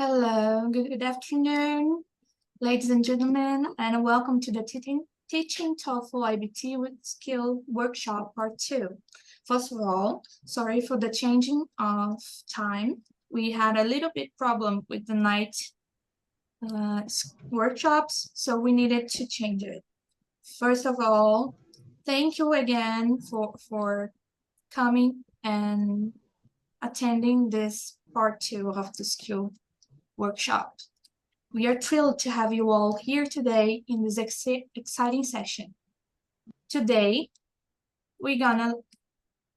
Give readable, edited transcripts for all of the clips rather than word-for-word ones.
Hello, good afternoon, ladies and gentlemen, and welcome to the Teaching TOEFL iBT with Skill Workshop Part 2. First of all, sorry for the changing of time. We had a little bit problem with the night workshops, so we needed to change it. First of all, thank you again for coming and attending this Part 2 of the Skill Workshop. We are thrilled to have you all here today in this exciting session. Today, we're gonna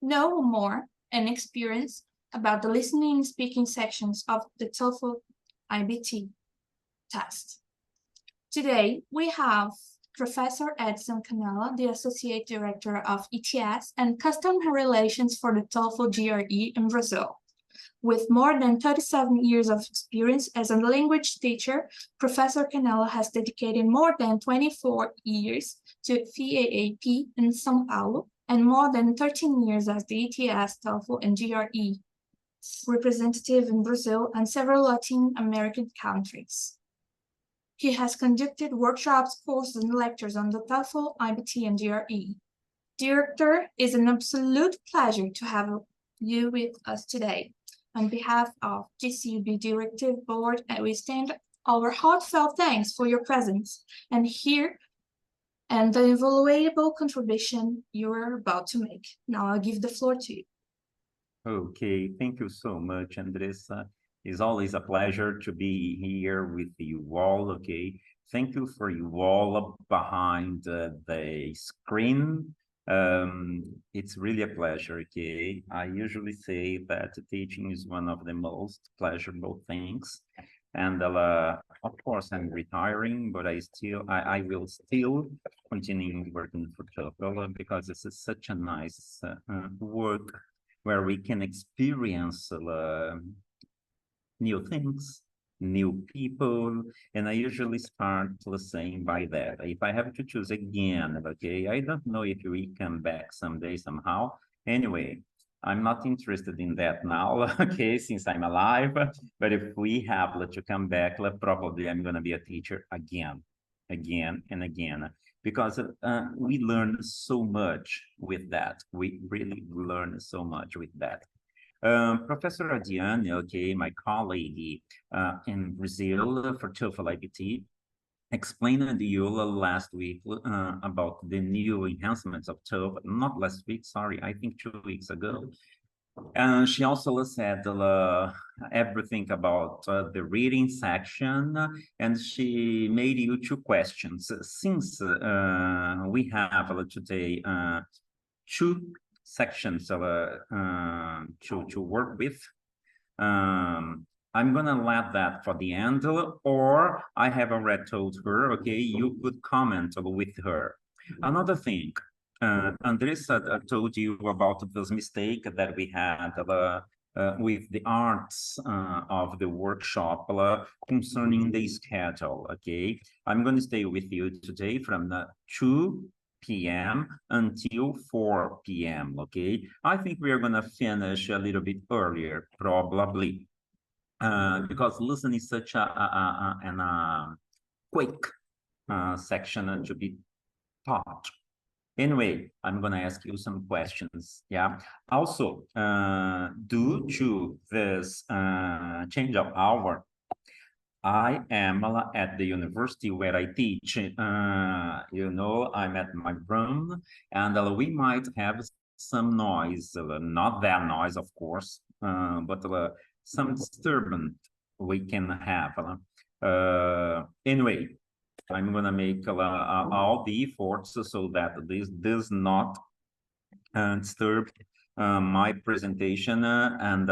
know more and experience about the listening and speaking sections of the TOEFL iBT test. Today, we have Professor Edson Canella, the Associate Director of ETS and Customer Relations for the TOEFL GRE in Brazil. With more than 37 years of experience as a language teacher, Professor Canella has dedicated more than 24 years to FEAAP in São Paulo and more than 13 years as the ETS, TOEFL, and GRE representative in Brazil and several Latin American countries. He has conducted workshops, courses, and lectures on the TOEFL, iBT, and GRE. Director, it's an absolute pleasure to have you with us today. On behalf of GCUB Directive Board, we extend our heartfelt thanks for your presence and the invaluable contribution you are about to make. Now I'll give the floor to you. Okay, thank you so much, Andressa. It's always a pleasure to be here with you all, okay? Thank you for you all behind the screen. It's really a pleasure, okay? I usually say that teaching is one of the most pleasurable things. And of course, I'm retiring, but I will still continue working for TOEFL because this is such a nice work where we can experience new things, new people, and I usually start saying by that, if I have to choose again, okay, I don't know if we come back someday somehow. Anyway, I'm not interested in that now, okay, since I'm alive, but if we have to come back, probably I'm going to be a teacher again and again, because we learn so much with that. We really learn so much with that. Professor Adiane, okay, my colleague in Brazil for TOEFL iBT, explained to you last week about the new enhancements of TOEFL, not last week, sorry, I think 2 weeks ago. And she also said everything about the reading section, and she made you 2 questions. Since we have today 2 sections to work with, I'm gonna let that for the end, or I have already told her, okay, you could comment with her. Another thing, Andressa told you about this mistake that we had with the arts of the workshop concerning the schedule, okay? I'm going to stay with you today from 2 p.m. until 4 p.m., okay? I think we are going to finish a little bit earlier, probably, because listening is such a quick section to be taught. Anyway, I'm going to ask you some questions, yeah? Also, due to this change of hour, I am at the university where I teach. You know, I'm at my room, and we might have some noise, not that noise, of course, but some disturbance we can have. Anyway, I'm going to make all the efforts so that this does not disturb my presentation and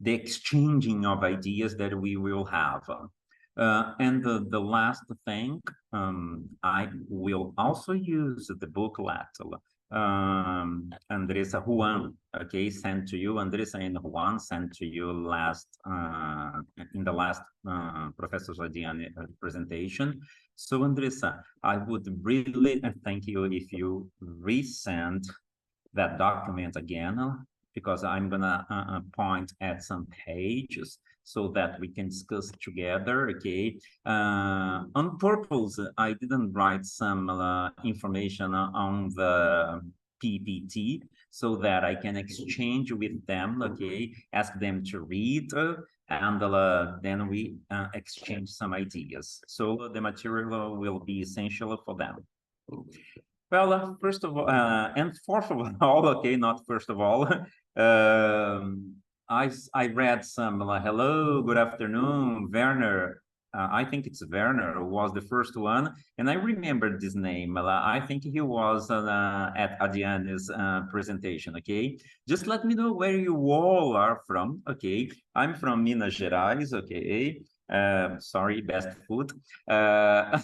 the exchanging of ideas that we will have. And the last thing, I will also use the booklet Andressa Juan, okay, sent to you. Andressa and Juan sent to you last in the last Professor Adiane presentation. So Andressa, I would really thank you if you resend that document again because I'm gonna point at some pages so that we can discuss together, okay? On purpose, I didn't write some information on the PPT so that I can exchange with them, okay? Ask them to read, and then we exchange some ideas. So the material will be essential for them. Well, first of all, and fourth of all, okay, not first of all, I read some hello, good afternoon, Werner. I think it's Werner was the first one, and I remember this name. I think he was at Adriane's presentation. Okay, just let me know where you all are from. Okay, I'm from Minas Gerais. Okay, sorry, best food. But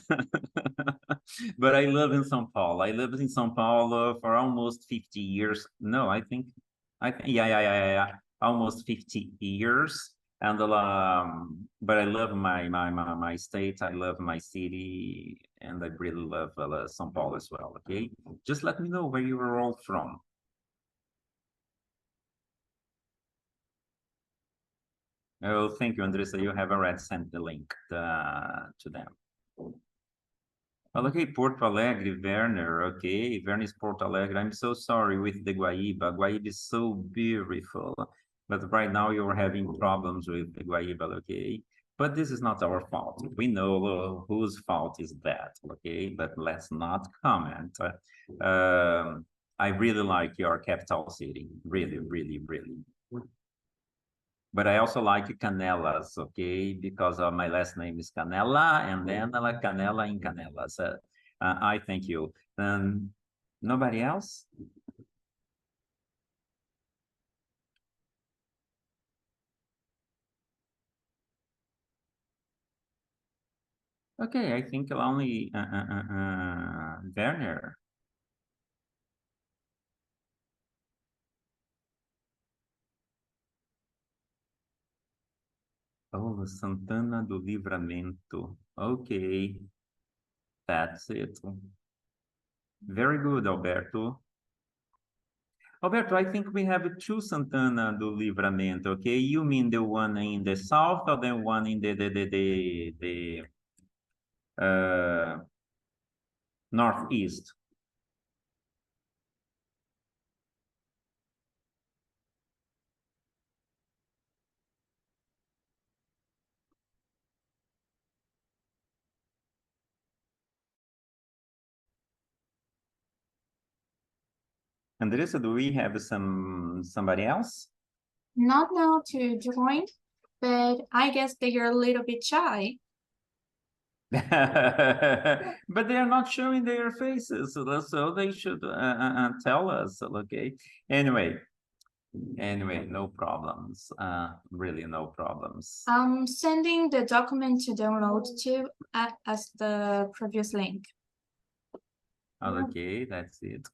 I live in São Paulo. I lived in São Paulo for almost 50 years. No, yeah, almost 50 years. And but I love my state. I love my city, and I really love São Paulo as well. Okay, just let me know where you are all from. Oh, thank you, Andressa. You have already sent the link to them. Okay, Porto Alegre, Werner. Okay, Werner is Porto Alegre. I'm so sorry with the Guaíba. Guaíba is so beautiful, but right now you're having problems with the Guaíba, okay? But this is not our fault. We know whose fault is that, okay? But let's not comment. I really like your capital city. Really, really, really. But I also like Canelas, okay, because my last name is Canela, and then Canela in Canelas. I thank you. Nobody else? Okay, I think only Werner. Oh, Santana do Livramento. Okay, that's it. Very good, Alberto. Alberto, I think we have two Santana do Livramento, okay? You mean the one in the south or the one in the northeast? Andressa, do we have somebody else? Not now to join, but I guess they are a little bit shy. But they are not showing their faces, so they should tell us, okay? Anyway, no problems. Really no problems. I'm sending the document to download to as the previous link. Okay, that's it.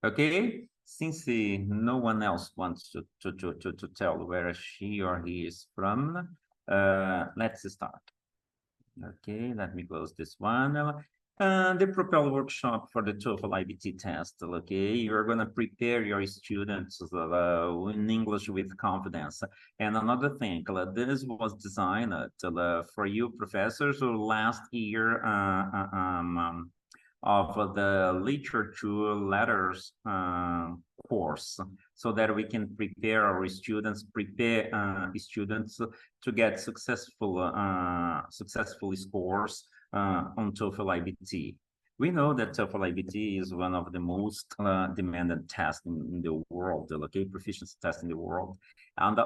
Okay, since no one else wants to tell where she or he is from, let's start. Okay, let me close this one. The Propel workshop for the TOEFL iBT test, okay? You're gonna prepare your students in English with confidence. And another thing, this was designed for you professors who last year of the literature letters course, so that we can prepare our students, students to get successful scores on TOEFL iBT. We know that TOEFL iBT is one of the most demanded tests in the world, the okay, proficiency test in the world. And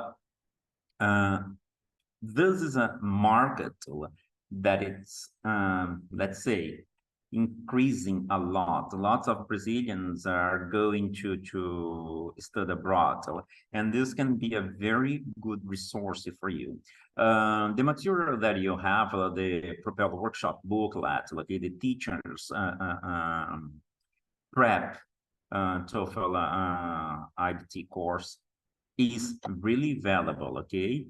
this is a market that it's, let's say, increasing a lot. Lots of Brazilians are going to study abroad, and this can be a very good resource for you. The material that you have, the Propel workshop booklet, okay, the teachers prep TOEFL iBT course is really valuable, okay?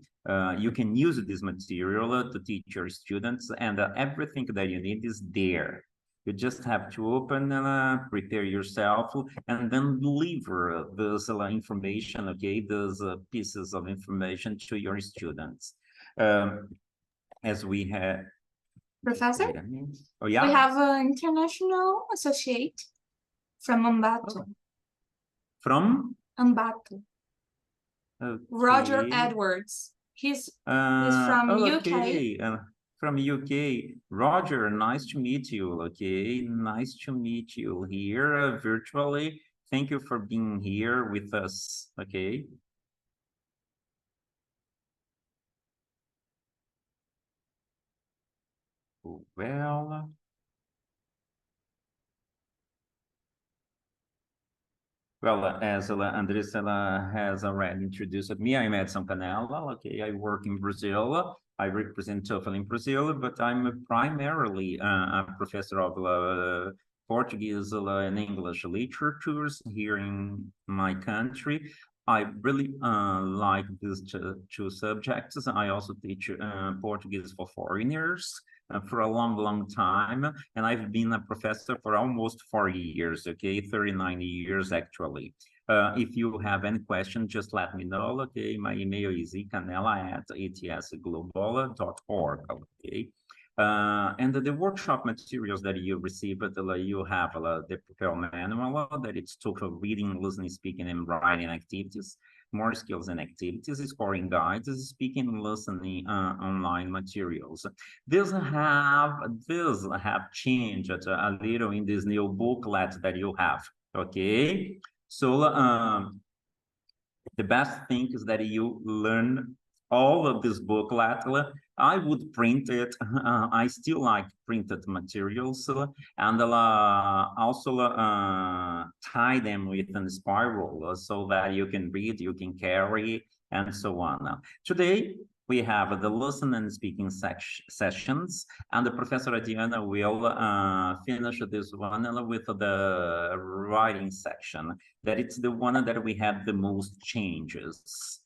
You can use this material to teach your students, and everything that you need is there. You just have to open, prepare yourself, and then deliver this information, okay, those pieces of information to your students. As we had. Professor, Oh, we yeah. have an international associate from Ambato. From? Ambato. Okay. Roger Edwards. He's from okay. UK. From UK. Roger, nice to meet you. Okay, nice to meet you here virtually. Thank you for being here with us. Okay. Well. Well, as Andressa has already introduced me, I'm Edson Canella. Okay, I work in Brazil. I represent TOEFL in Brazil, but I'm primarily a professor of Portuguese and English literatures here in my country. I really like these two subjects. I also teach Portuguese for foreigners for a long time, and I've been a professor for almost 4 years, okay, 39 years actually. If you have any question, just let me know, okay? My email is icanela@etsglobal.org, okay? And the workshop materials that you receive, you have the PROPEL manual, that it's TOEFL reading, listening, speaking, and writing activities, more skills and activities, scoring guides, speaking and listening online materials. These have changed a little in this new booklet that you have, okay? So the best thing is that you learn all of this booklet. I would print it. I still like printed materials, and also tie them with a spiral so that you can read, you can carry, and so on. Today, we have the listen and speaking sessions, and the Professor Adriana will finish this one with the writing section. That it's the one that we have the most changes.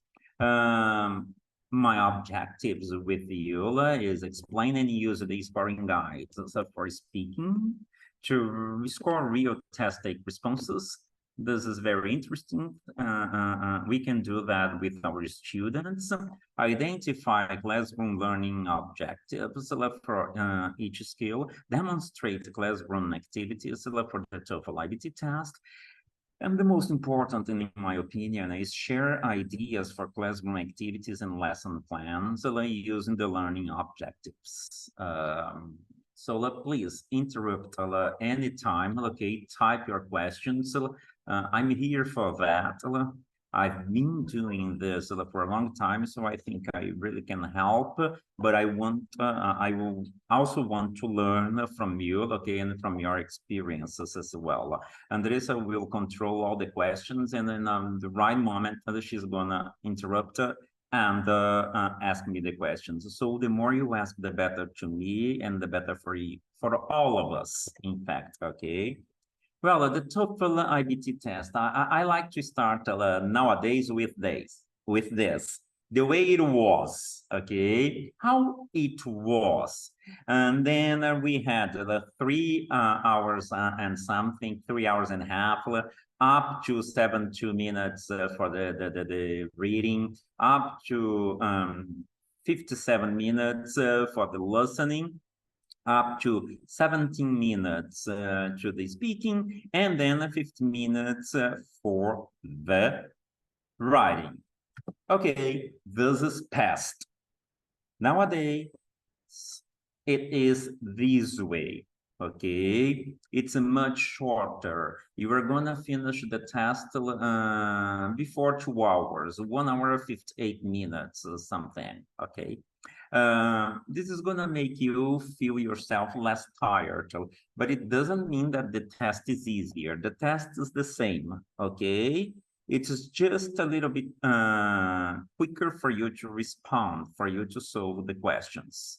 My objectives with you is explain and use the scoring guides for speaking to score real test take responses. This is very interesting. We can do that with our students. Identify classroom learning objectives for each skill. Demonstrate classroom activities for the TOEFL iBT test. And the most important, in my opinion, is share ideas for classroom activities and lesson plans using the learning objectives. So please interrupt anytime, okay? Type your questions. I'm here for that. I've been doing this for a long time, so I think I really can help. But I will also want to learn from you, okay, and from your experiences as well. Andressa will control all the questions, and then the right moment, she's gonna interrupt and ask me the questions. So the more you ask, the better to me, and the better for you, for all of us, in fact, okay? Well, the TOEFL iBT test, I like to start nowadays with this, the way it was, okay? How it was. And then we had the 3 hours and something, 3 hours and a half, up to 72 minutes for the reading, up to 57 minutes for the listening, up to 17 minutes to the speaking, and then 15 minutes for the writing. Okay, this is past. Nowadays, it is this way, okay? It's much shorter. You are gonna finish the test before 2 hours, 1 hour, 58 minutes, something, okay? This is gonna make you feel yourself less tired, but it doesn't mean that the test is easier. The test is the same, okay? It's just a little bit quicker for you to respond, for you to solve the questions.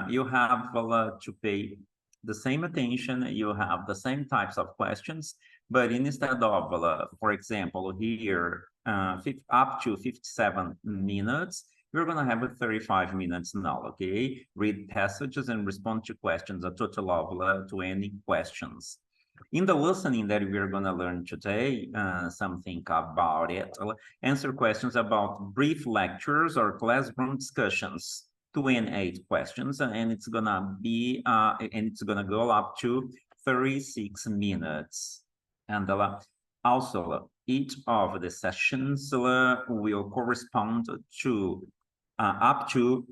You have to pay the same attention, you have the same types of questions, but instead of, for example, here, up to 57 minutes, We're going to have 35 minutes now, okay? Read passages and respond to questions, a total of 20 questions. In the listening that we're going to learn today, something about it, answer questions about brief lectures or classroom discussions, 28 questions, and it's gonna be, and it's gonna go up to 36 minutes. And also, each of the sessions will correspond to up to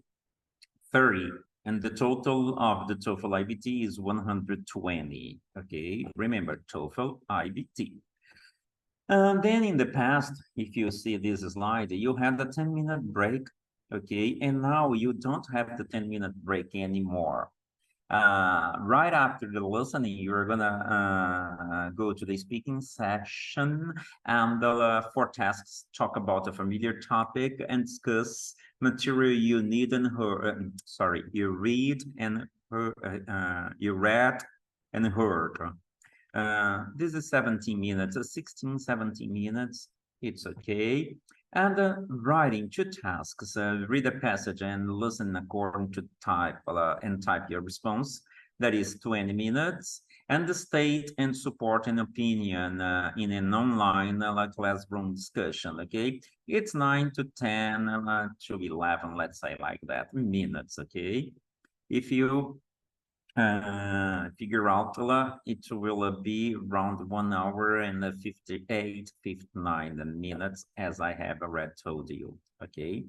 30, and the total of the TOEFL iBT is 120. Okay, remember TOEFL iBT. And then in the past, if you see this slide, you had a 10-minute break, okay, and now you don't have the 10-minute break anymore. Right after the listening, you're gonna go to the speaking session, and for tasks, talk about a familiar topic and discuss material you need and you read and you read and heard. This is 17 minutes, 16, 17 minutes, it's okay. And writing 2 tasks, read a passage and listen according to type and type your response. That is 20 minutes. And state and support an opinion in an online classroom discussion, okay? It's 9 to 10 to 11, let's say like that, minutes, okay? If you figure out it will be around 1 hour and 58, 59 minutes, as I have already told you, okay?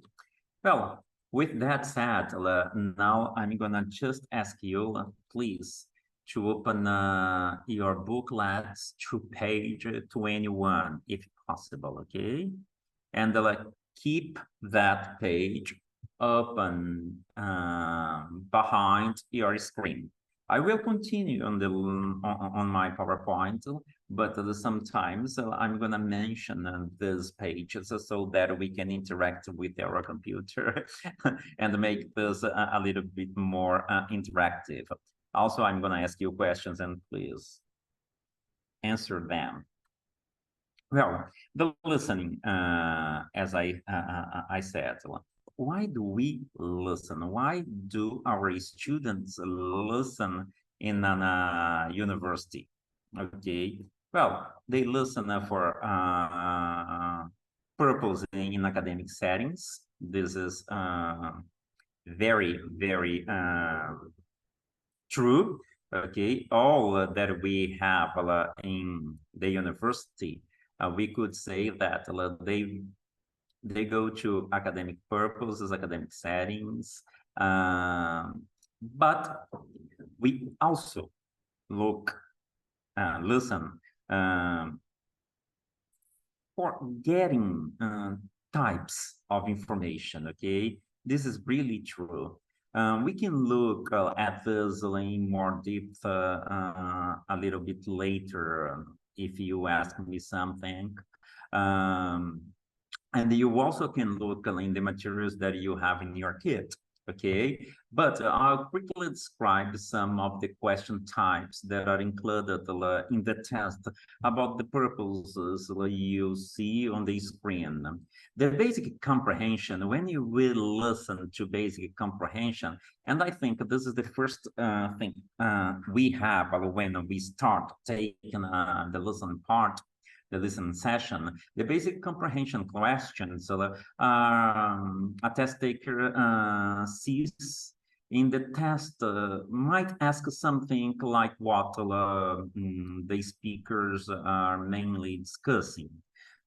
Well, with that said, now I'm gonna just ask you, please, to open your booklets to page 21, if possible, okay? And keep that page open behind your screen. I will continue on the on my PowerPoint, but sometimes I'm gonna mention this page so that we can interact with our computer and make this a little bit more interactive. Also, I'm gonna ask you questions and please answer them. Well, the listening, as I said, why do we listen? Why do our students listen in a university? Okay, well, they listen for purpose in academic settings. This is very, very true. Okay, all that we have in the university, we could say that they go to academic purposes, academic settings, but we also listen for getting types of information, okay? This is really true. We can look at this in more depth a little bit later if you ask me something. And you also can look in the materials that you have in your kit, okay? But I'll quickly describe some of the question types that are included in the test about the purposes you see on the screen. The basic comprehension, when you will listen to basic comprehension, and I think this is the first thing we have when we start taking the listening part, the listen session, the basic comprehension questions a test taker sees in the test might ask something like what the speakers are mainly discussing.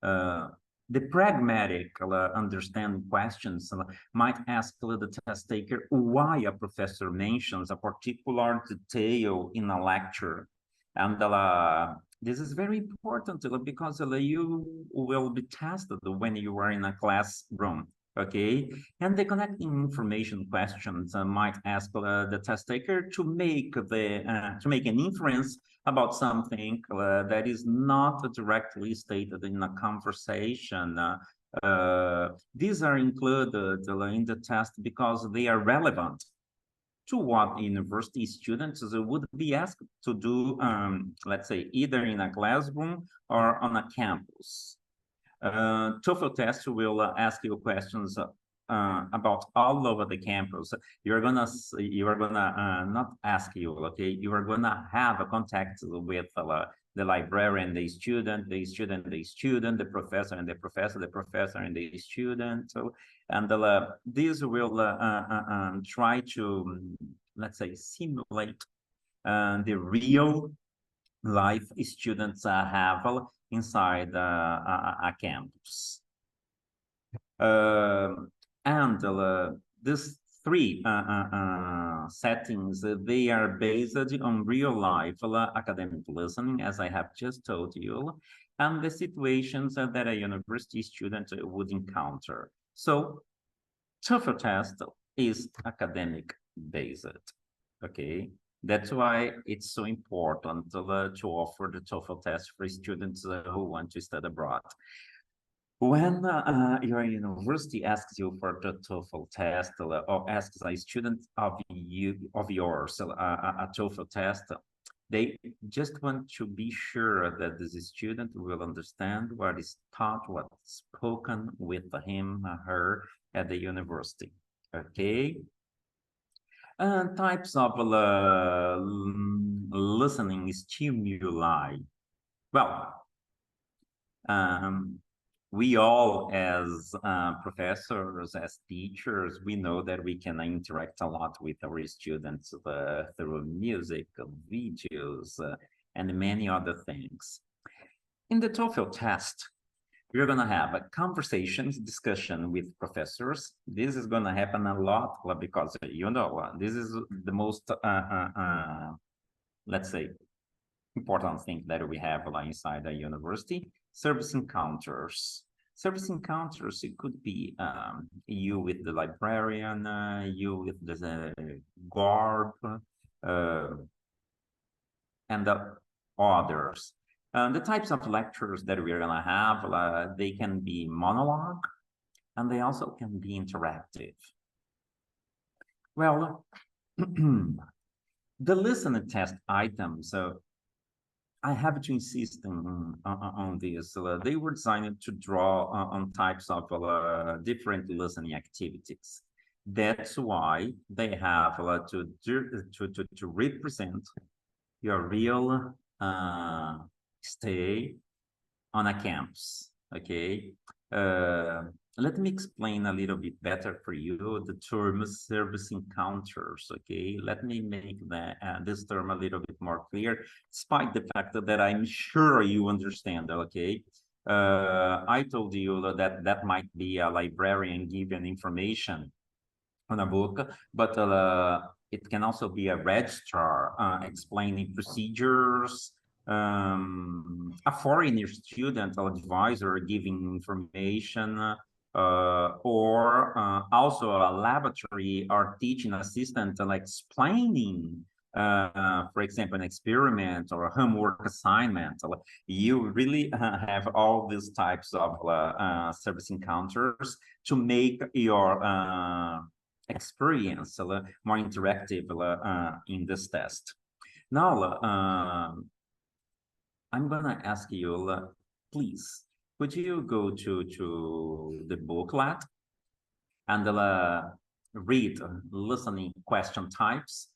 The pragmatic understanding questions might ask the test taker why a professor mentions a particular detail in a lecture. And this is very important because you will be tested when you are in a classroom, okay? And the connecting information questions might ask the test taker to make an inference about something that is not directly stated in a conversation. These are included in the test because they are relevant to what university students would be asked to do, let's say, either in a classroom or on a campus. TOEFL test will ask you questions about all over the campus. You are gonna not ask you, okay? You are gonna have a contact with the librarian, the student, the student, the student, the professor and the professor, the professor and the student. So, and this will try to, let's say, simulate the real life students have inside a campus. And these three settings, they are based on real life academic listening, as I have just told you, and the situations that a university student would encounter. So TOEFL test is academic based, okay? That's why it's so important to offer the TOEFL test for students who want to study abroad. When your university asks you for the TOEFL test or asks a student of yours a TOEFL test, they just want to be sure that this student will understand what is taught, what's spoken with him or her at the university. Okay. Types of listening stimuli. Well, we all as professors, as teachers, we know that we can interact a lot with our students through music, videos, and many other things. In the TOEFL test, we're going to have a conversations, discussion with professors. This is going to happen a lot because, this is the most, let's say, important thing that we have inside a university. Service encounters. Service encounters, it could be you with the librarian, you with the guard, and the others. The types of lectures that we're going to have, they can be monologue, and they also can be interactive. Well, the listening test items, I have to insist on this. They were designed to draw on types of different listening activities. That's why they have to represent your real stay on a campus. Okay. Let me explain a little bit better for you the term service encounters, okay? Let me make this term a little bit more clear, despite the fact that I'm sure you understand, okay? I told you that that might be a librarian giving information on a book, but it can also be a registrar explaining procedures, a foreigner student or advisor giving information, or also a laboratory or teaching assistant explaining, for example, an experiment or a homework assignment. You really have all these types of service encounters to make your experience more interactive in this test. Now, I'm gonna ask you, please, could you go to the booklet and read listening question types?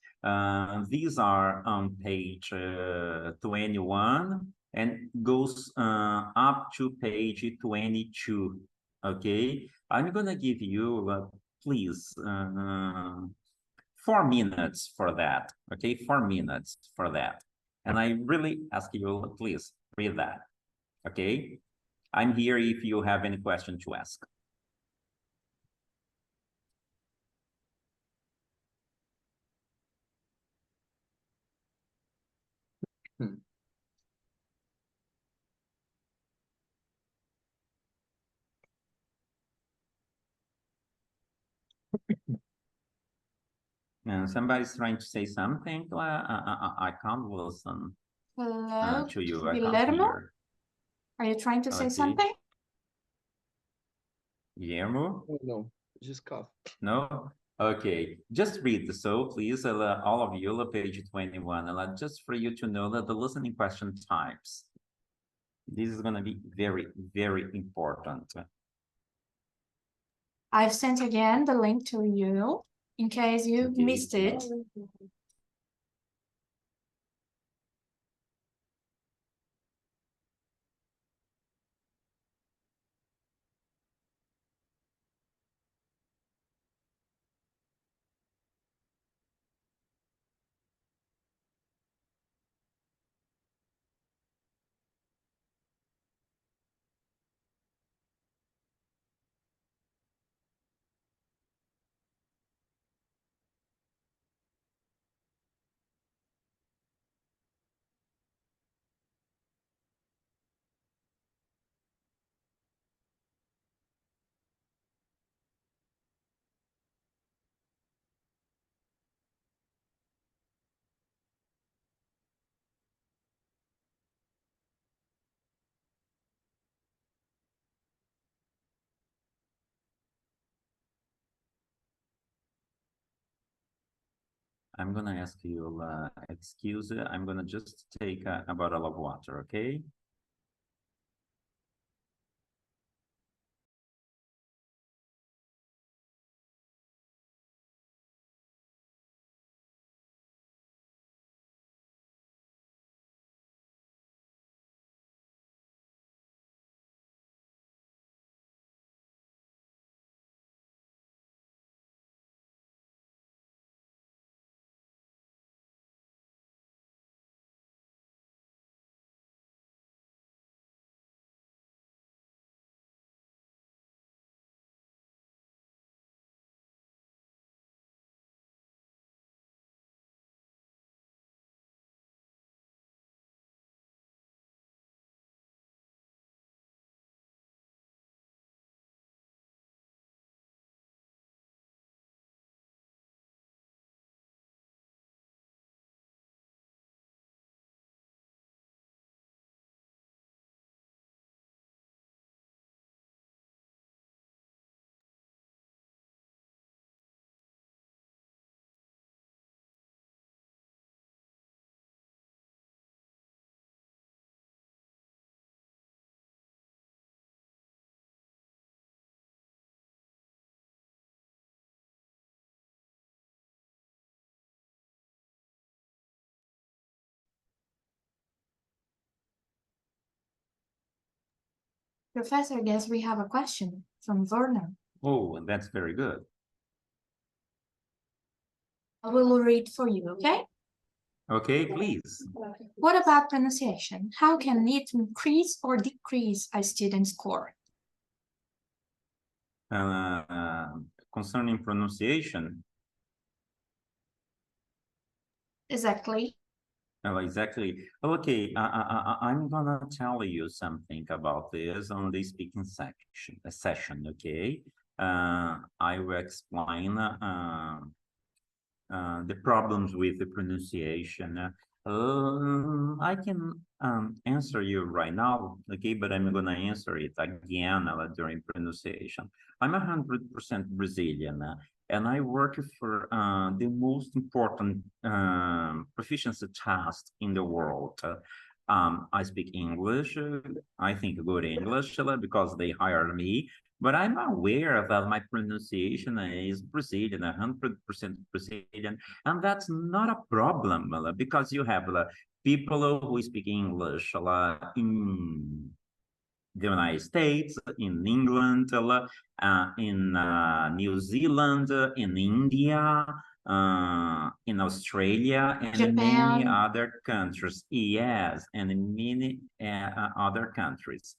These are on page 21 and goes up to page 22. Okay, I'm gonna give you, please, 4 minutes for that. Okay, 4 minutes for that. And I really ask you, please read that. Okay, I'm here if you have any question to ask. And somebody's trying to say something. I can't listen Hello, to you. I can't Guillermo? hear. Are you trying to say something? Guillermo? Oh, no, just cough. No? Okay, just read. So please, all of you, page 21, just for you to know that the listening question types. This is going to be very, very important. I've sent again the link to you in case you missed it. I'm gonna ask you, excuse, I'm gonna just take a bottle of water, okay? Professor, guess we have a question from Werner. Oh, that's very good. I will read for you, okay? Okay, please. What about pronunciation? How can it increase or decrease a student's score? Concerning pronunciation, Exactly. exactly. Okay, I'm gonna tell you something about this on the speaking session, okay? I will explain the problems with the pronunciation. I can answer you right now, okay, but I'm gonna answer it again during pronunciation. I'm 100% Brazilian, and I work for the most important proficiency test in the world. I speak English, I think good English, because they hired me, but I'm aware that my pronunciation is Brazilian, 100% Brazilian, and that's not a problem because you have people who speak English in the United States, in England, in New Zealand, in India, in Australia, and in many Japan. other countries. Yes, and in many other countries.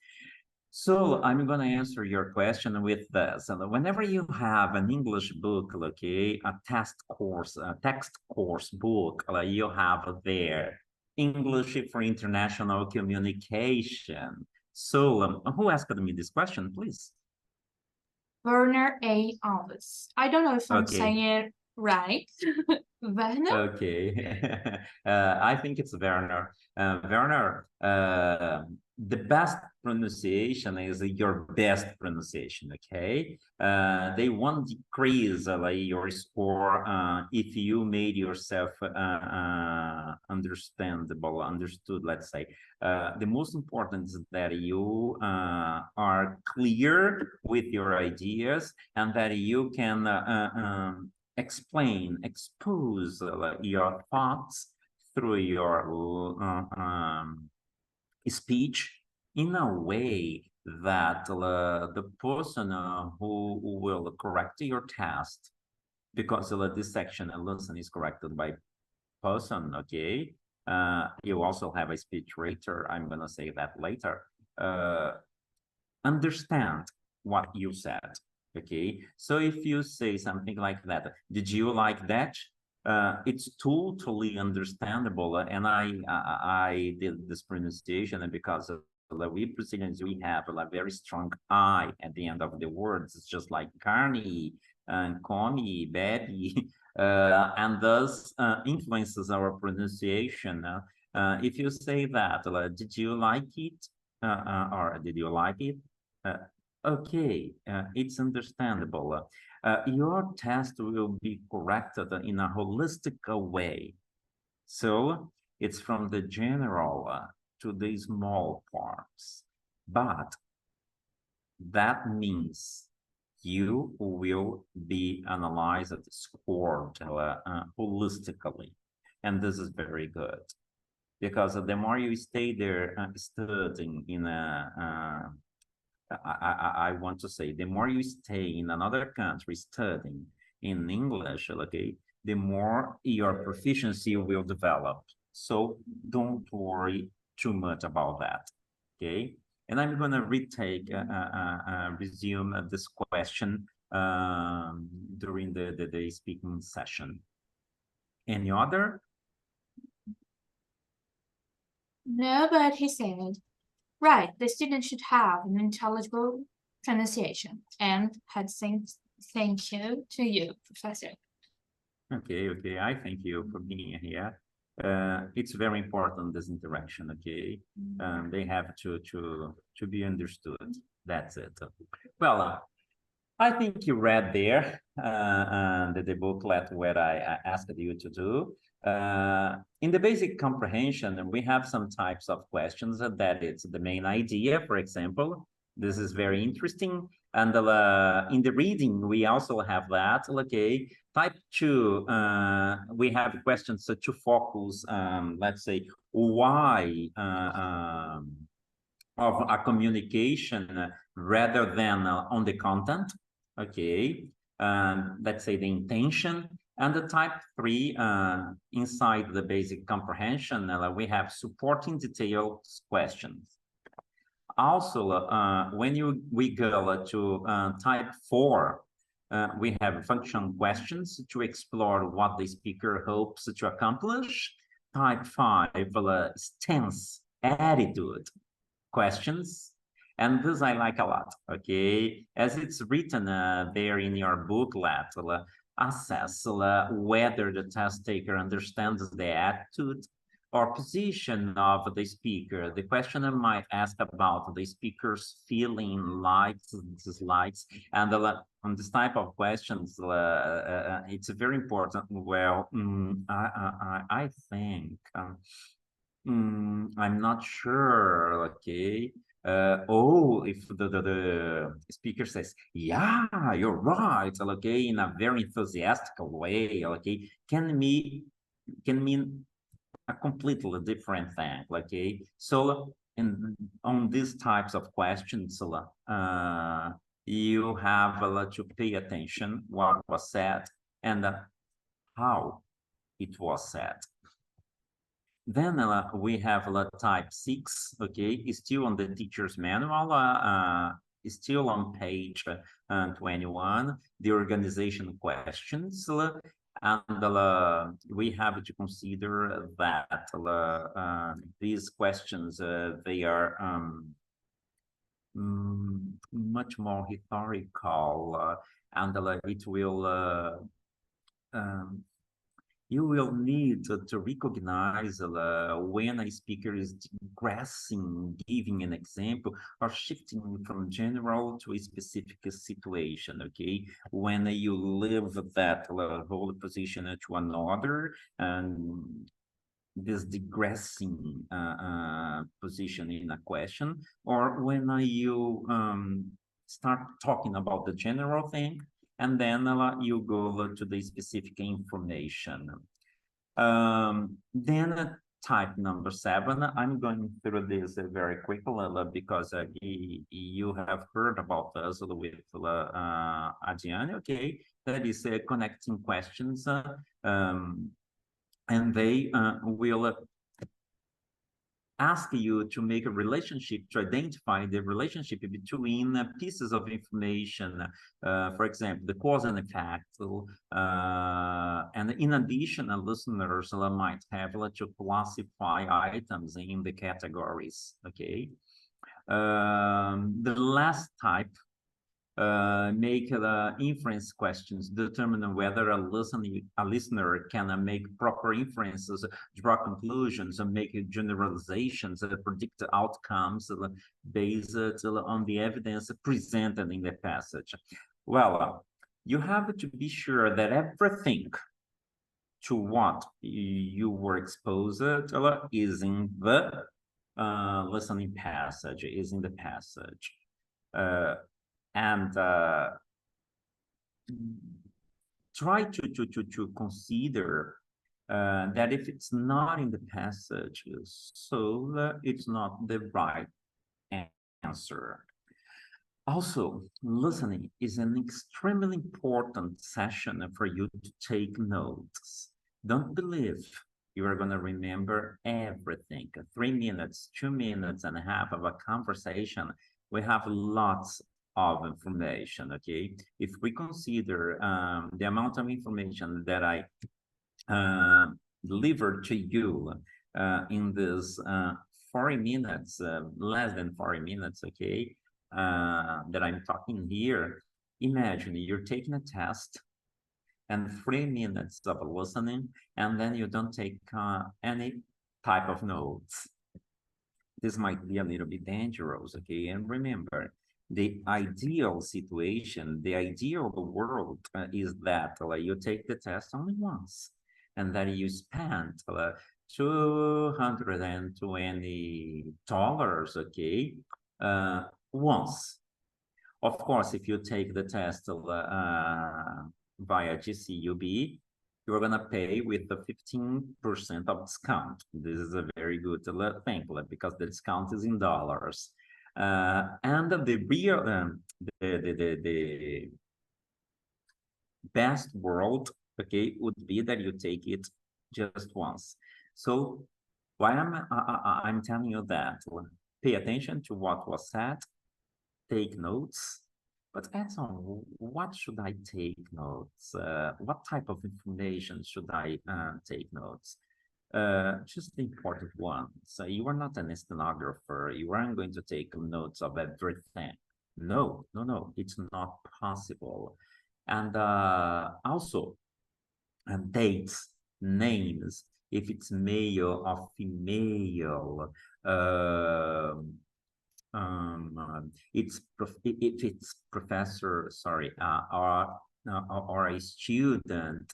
So I'm going to answer your question with this. And whenever you have an English book, okay, a text course book, you have there English for International Communication. So who asked me this question, please? Werner A. Alves. I don't know if I'm saying Okay. it Right. Werner? Okay. I think it's Werner. Werner, the best pronunciation is your best pronunciation, okay? They won't decrease like your score if you made yourself understandable, understood, let's say. The most important is that you are clear with your ideas and that you can explain, expose your thoughts through your speech in a way that the person who will correct your test, because this section listen is corrected by person, okay? You also have a speech writer. I'm gonna say that later. Understand what you said, okay? So if you say something like that, did you like that? It's totally understandable, and I did this pronunciation, and because of we Brazilians, we have a very strong I at the end of the words. It's just like carne and come, baby, and thus influences our pronunciation. If you say that, did you like it? Or did you like it? Uh, okay, it's understandable. Your test will be corrected in a holistic way. So it's from the general to the small parts. But that means you will be analyzed, scored holistically. And this is very good because the more you stay there studying in a I want to say the more you stay in another country studying in English, okay, the more your proficiency will develop. So don't worry too much about that, okay? And I'm gonna retake, resume this question during the speaking session. Any other? No, but he said, right, the student should have an intelligible pronunciation and had saying thank you, Professor. Okay, okay. I thank you for being here. It's very important this interaction. Okay, they have to be understood. That's it. Well, I think you read there the booklet where I asked you to do. In the basic comprehension, we have some types of questions that it's the main idea, for example. This is very interesting. And in the reading, we also have that, okay. Type 2, we have questions to focus, let's say, why of a communication rather than on the content, okay? Let's say the intention. And the type 3, inside the basic comprehension, we have supporting details questions. Also, when we go to type 4, we have function questions to explore what the speaker hopes to accomplish. Type 5, stance, attitude questions. And this I like a lot, okay? As it's written there in your booklet, assess whether the test taker understands the attitude or position of the speaker. The questioner might ask about the speaker's feeling, likes, dislikes, and on this type of questions, it's very important. Well, I think I'm not sure, okay. If the speaker says, yeah, you're right, okay, in a very enthusiastic way, okay, can mean a completely different thing, okay. So on these types of questions, you have to pay attention what was said and how it was said. Then we have type 6, okay, still on the teacher's manual, still on page 21, the organization questions. And we have to consider that these questions, they are much more historical, and it will you will need to recognize when a speaker is digressing, giving an example, or shifting from general to a specific situation, okay? When you leave that whole position to another, and this digressing position in a question, or when you start talking about the general thing, and then you go to the specific information. Then type number 7, I'm going through this very quickly because you have heard about us with Adriane, okay? That is connecting questions, and they will ask you to make a relationship, to identify the relationship between pieces of information, for example, the cause and effect. And in addition, listeners might have to classify items in the categories, okay? The last type, make inference questions, determine whether a listener can make proper inferences, draw conclusions, and make generalizations, predict outcomes based on the evidence presented in the passage. Well, you have to be sure that everything to what you were exposed is in the listening passage, is in the passage. And try to consider that if it's not in the passage, so it's not the right answer. Also, listening is an extremely important session for you to take notes. Don't believe you are going to remember everything. 3 minutes, 2 minutes and a half of a conversation, we have lots of information, okay? If we consider the amount of information that I delivered to you in this 40 minutes, less than 40 minutes, okay, that I'm talking here, imagine you're taking a test and 3 minutes of listening, and then you don't take any type of notes. This might be a little bit dangerous, okay? And remember, the ideal situation, the ideal world is that you take the test only once, and that you spend $220, okay, once. Of course, if you take the test via GCUB, you're going to pay with the 15% of discount. This is a very good thing because the discount is in dollars. And the real, the best world, okay, would be that you take it just once. So why I'm telling you that, pay attention to what was said, take notes, but as on what should I take notes? What type of information should I take notes? Just the important ones. So you are not an stenographer. You aren't going to take notes of everything. No, no, no, it's not possible. And also, dates, names, if it's male or female, if it's professor, sorry, or a student,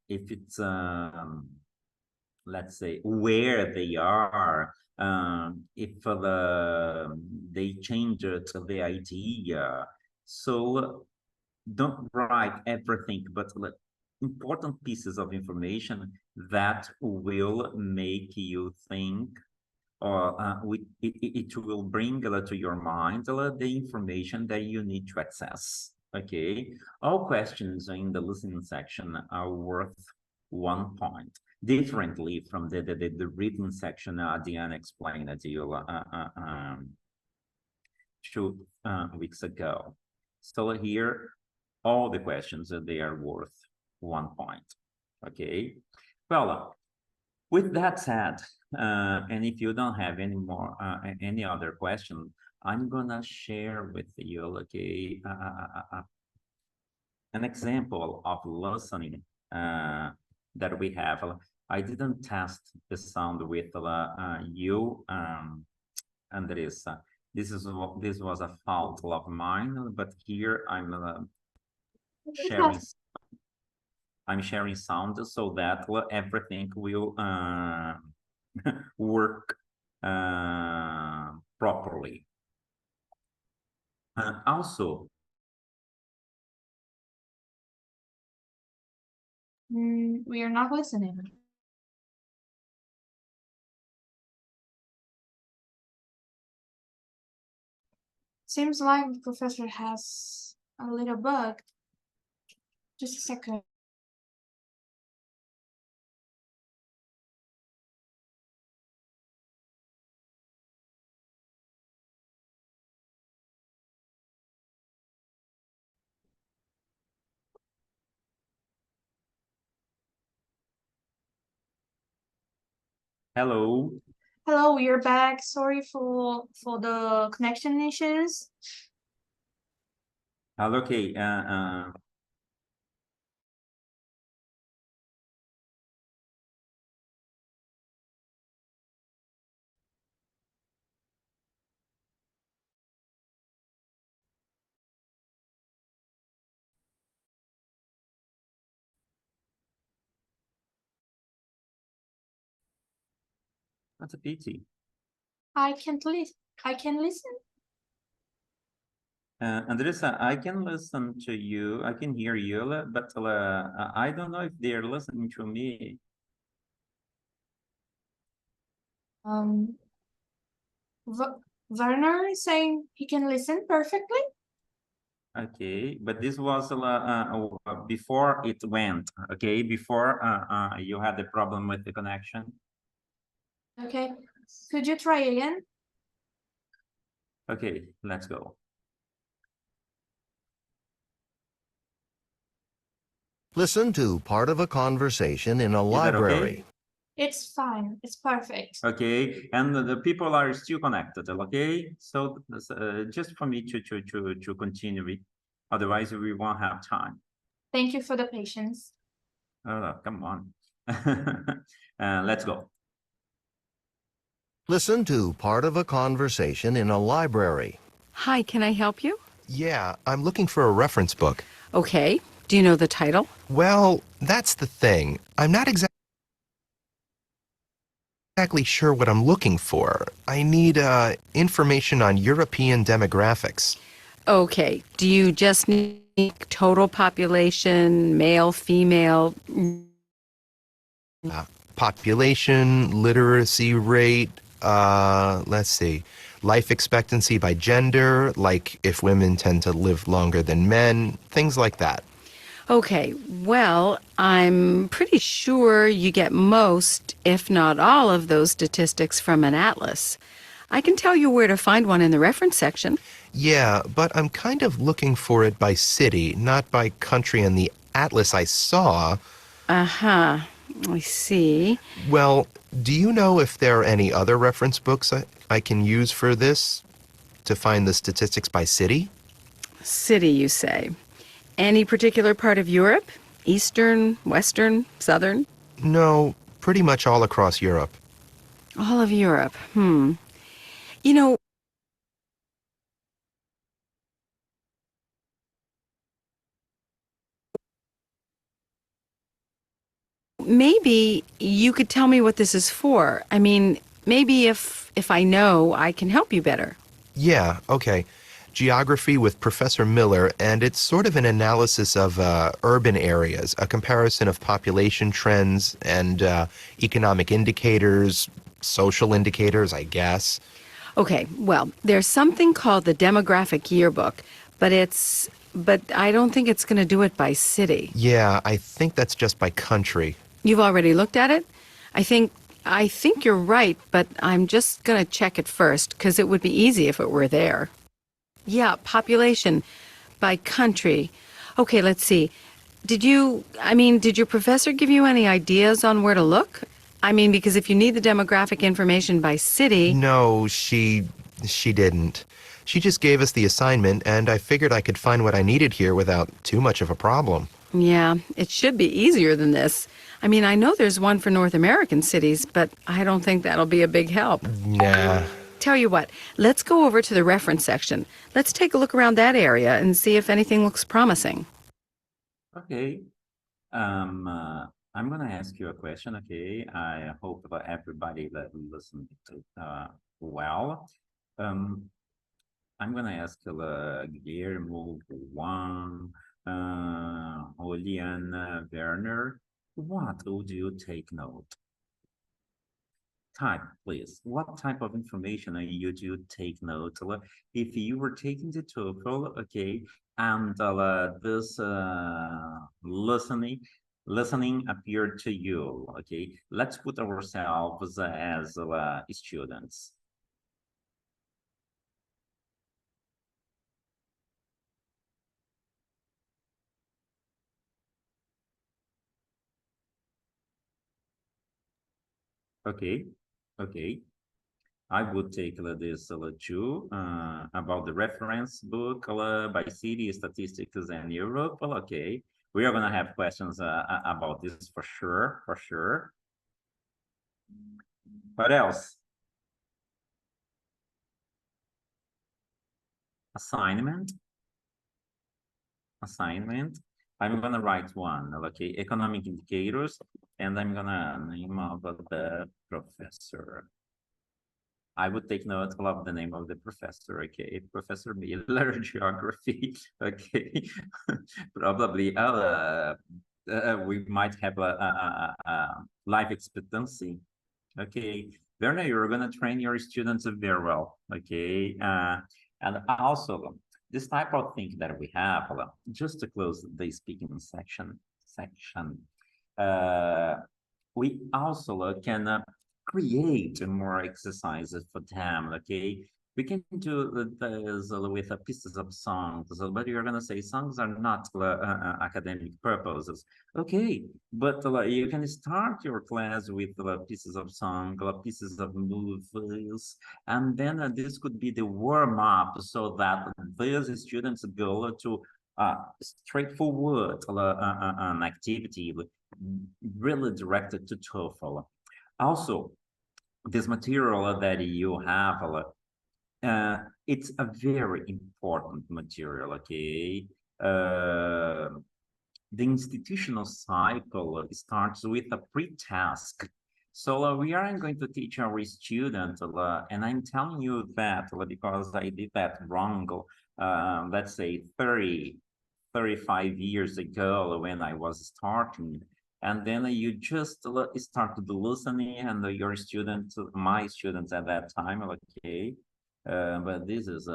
if it's let's say where they are, if they changed the idea. So don't write everything, but important pieces of information that will make you think, or it will bring to your mind the information that you need to access. Okay, all questions in the listening section are worth 1 point, differently from the written section Diane explained to you 2 weeks ago. So here, all the questions they are worth 1 point. Okay, well, with that said, and if you don't have any more, any other question, I'm gonna share with you, okay, an example of listening that we have. I didn't test the sound with you, Andressa. This was a fault of mine, but here sharing I'm sharing sound so that everything will work properly. Also, We are not listening. Seems like the professor has a little bug. Just a second. hello. Hello, we are back. Sorry for the connection issues. Hello, okay. That's a pity. I can't listen. I can listen. Andressa, I can listen to you. I can hear you, but I don't know if they're listening to me. Werner is saying he can listen perfectly. Okay, but this was before it went. Okay, before you had the problem with the connection. Okay, could you try again? Okay, let's go. Listen to part of a conversation in a Is that library. okay? It's fine. It's perfect. Okay, and the people are still connected. Okay, so just for me to continue it, otherwise we won't have time. Thank you for the patience. Oh, come on. Let's go. Listen to part of a conversation in a library. Hi, can I help you? Yeah, I'm looking for a reference book. Okay. Do you know the title? Well, that's the thing. I'm not exactly sure what I'm looking for. I need information on European demographics. Okay. Do you just need total population, male, female? Population, literacy rate, let's see, life expectancy by gender, like if women tend to live longer than men, things like that. Okay. Well, I'm pretty sure you get most, if not all, of those statistics from an atlas. I can tell you where to find one in the reference section. Yeah, but I'm kind of looking for it by city, not by country in the atlas I saw. Uh-huh. I see. Well, do you know if there are any other reference books I can use for this to find the statistics by city? City, you say. Any particular part of Europe? Eastern, Western, Southern? No, pretty much all across Europe. All of Europe. You know, maybe you could tell me what this is for. I mean, maybe if I know, I can help you better. Yeah, okay. Geography with Professor Miller, and it's sort of an analysis of urban areas, a comparison of population trends and economic indicators, social indicators, I guess. Okay, well, there's something called the demographic yearbook, but I don't think it's going to do it by city. Yeah, I think that's just by country. You've already looked at it? I think you're right, but I'm just going to check it first because it would be easy if it were there. Yeah, population by country. Okay, let's see. Did your professor give you any ideas on where to look? I mean, because if you need the demographic information by city... No, she She didn't. She just gave us the assignment, and I figured I could find what I needed here without too much of a problem. Yeah, it should be easier than this. I mean, I know there's one for North American cities, but I don't think that'll be a big help. Nah. Tell you what, let's go over to the reference section. Let's take a look around that area and see if anything looks promising. Okay. I'm gonna ask you a question, okay? I hope that everybody that listened to well. I'm gonna ask Guillermo, Juan, Julian, Werner, what would you take note? Type, please. What type of information are you to take note? If you were taking the TOEFL, okay, and this listening appeared to you, okay, let's put ourselves as students. Okay, okay. I would take this too about the reference book by city statistics in Europe. Well, okay, we are gonna have questions about this for sure, for sure. What else? Assignment. Assignment. I'm gonna write one. Okay, economic indicators, and I'm gonna name of the professor. I would take note of the name of the professor, okay? Professor Miller, geography, okay? Probably we might have a life expectancy, okay? Werner, you're gonna train your students very well, okay? And also, this type of thing that we have, just to close the speaking section, we also can create more exercises for them, okay? We can do this with pieces of songs, but you're gonna say songs are not academic purposes. Okay, but you can start your class with pieces of song, pieces of movies, and then this could be the warm-up so that these students go to straightforward an activity really directed to TOEFL. Also, this material that you have, it's a very important material, okay? The institutional cycle starts with a pre-task. So we are going to teach our students, and I'm telling you that because I did that wrong, let's say 35 years ago when I was starting. And then you just started listening, and your students, my students at that time, okay, but this is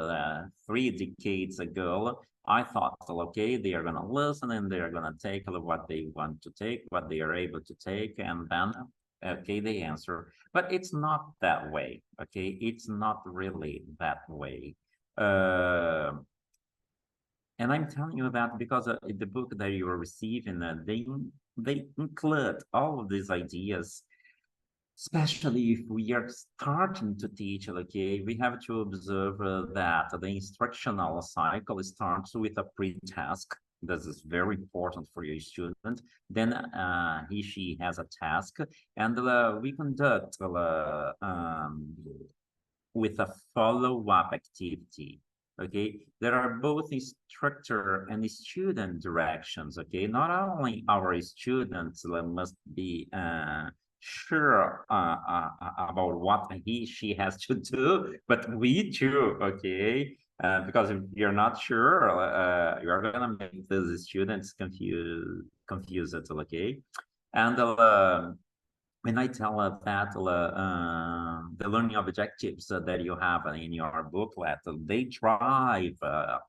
3 decades ago. I thought, okay, they are gonna listen and they are gonna take what they want to take, what they are able to take, and then, okay, they answer. But it's not that way, okay? It's not really that way. And I'm telling you that because the book that you are receiving, they include all of these ideas, especially if we are starting to teach, okay, we have to observe that the instructional cycle starts with a pre-task. This is very important for your student. Then she has a task, and we conduct with a follow-up activity. Okay, there are both instructor and student directions. Okay, not only our students must be sure about what she has to do, but we too. Okay, because if you're not sure, you're gonna make the students confused. Okay, and when I tell that the learning objectives that you have in your booklet, they drive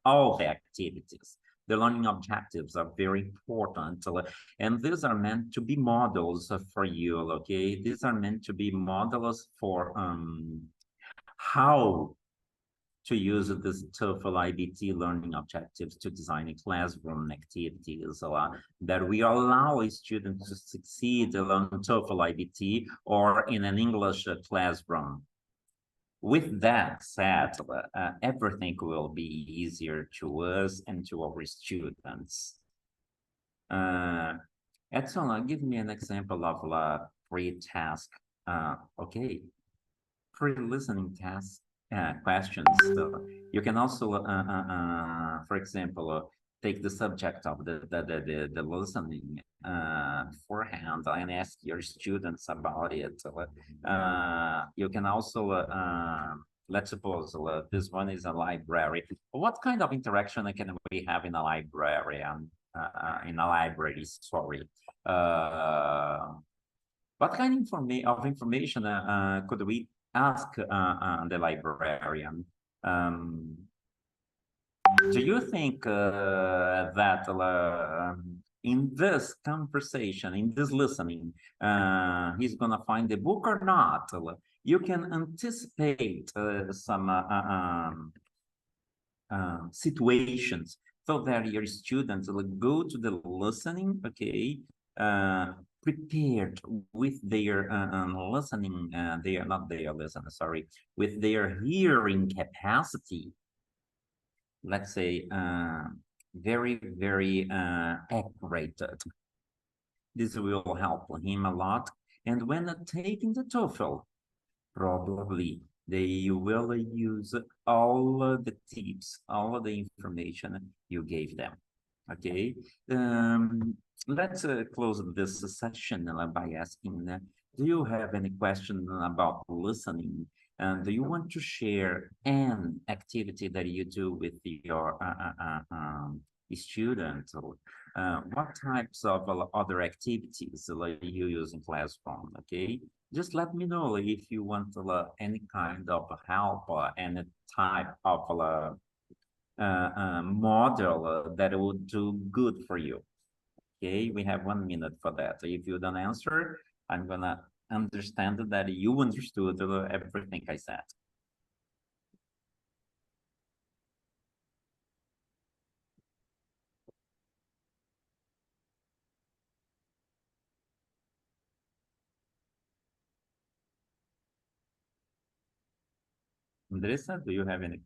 all the activities. The learning objectives are very important, and these are meant to be models for you, okay? These are meant to be models for how to use this TOEFL iBT learning objectives to design classroom activities that we allow students to succeed on TOEFL iBT or in an English classroom. With that said, everything will be easier to us and to our students. Edson, give me an example of a pre-task. Okay, pre-listening task questions. So you can also, for example, take the subject of the listening beforehand and ask your students about it. You can also, let's suppose this one is a library. What kind of interaction can we have in a library? In a library, sorry. What kind of information could we ask the librarian? Do you think that in this conversation, in this listening, he's gonna find the book or not? You can anticipate some situations so that your students will go to the listening, okay, prepared with their listening, they are not their listening, sorry, with their hearing capacity, let's say, very, very accurate. This will help him a lot. And when taking the TOEFL, probably they will use all the tips, all the information you gave them. Okay, let's close this session by asking, do you have any question about listening? And do you want to share an activity that you do with your students? What types of other activities you use in classroom? Okay, just let me know if you want any kind of help or any type of model that would do good for you. Okay, we have 1 minute for that. If you don't answer, I'm gonna understand that you understood everything I said. Andressa, do you have any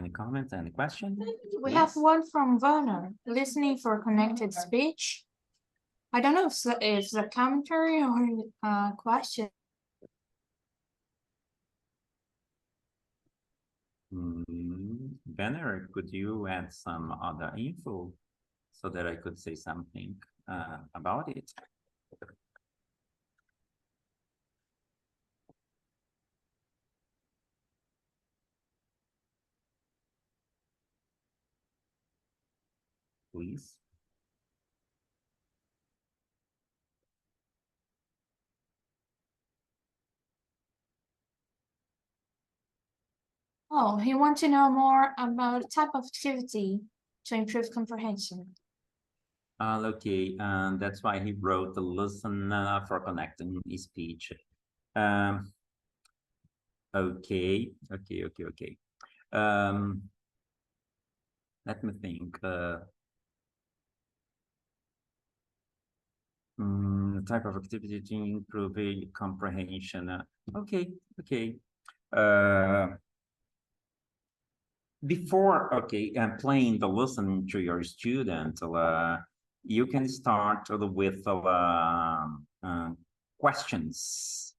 comments, any questions? We have one from Werner, listening for connected speech. I don't know if it's a commentary or a question. Banner, could you add some other info so that I could say something about it? Please. Oh, he wants to know more about the type of activity to improve comprehension. Okay, and that's why he wrote the listen for connecting speech. Okay. Let me think. Type of activity to improve comprehension. Okay. Before playing the listening to your student, you can start with questions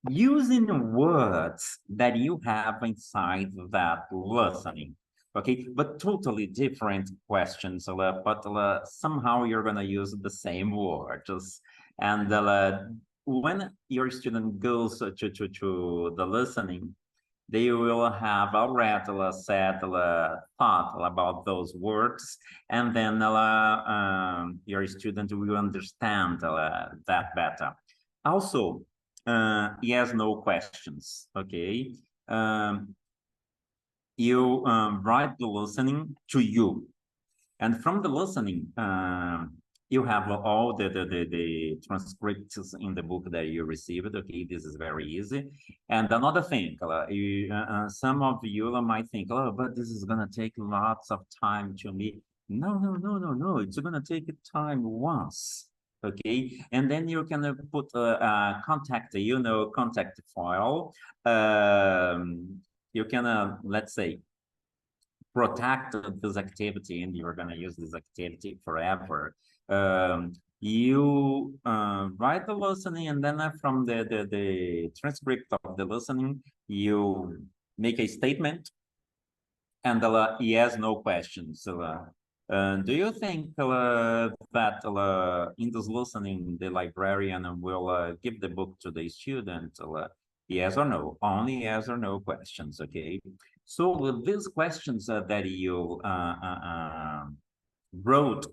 using words that you have inside that listening. Okay, but totally different questions, but somehow you're gonna use the same words. And when your student goes to the listening, they will have already said thought about those words, and then your student will understand that better. Also, yes, no questions. Okay, you write the listening to you, and from the listening, you have all the transcripts in the book that you received. Okay, this is very easy. And another thing, some of you might think, oh, but this is gonna take lots of time to me. No. It's gonna take time once. okay? And then you can put a contact, contact file. You can, let's say, protect this activity, and you're going to use this activity forever. You write the listening, and then from the transcript of the listening, you make a statement, and yes, no questions. Do you think that in this listening, the librarian will give the book to the student? Yes or no? Only yes or no questions, okay? So with these questions that you wrote,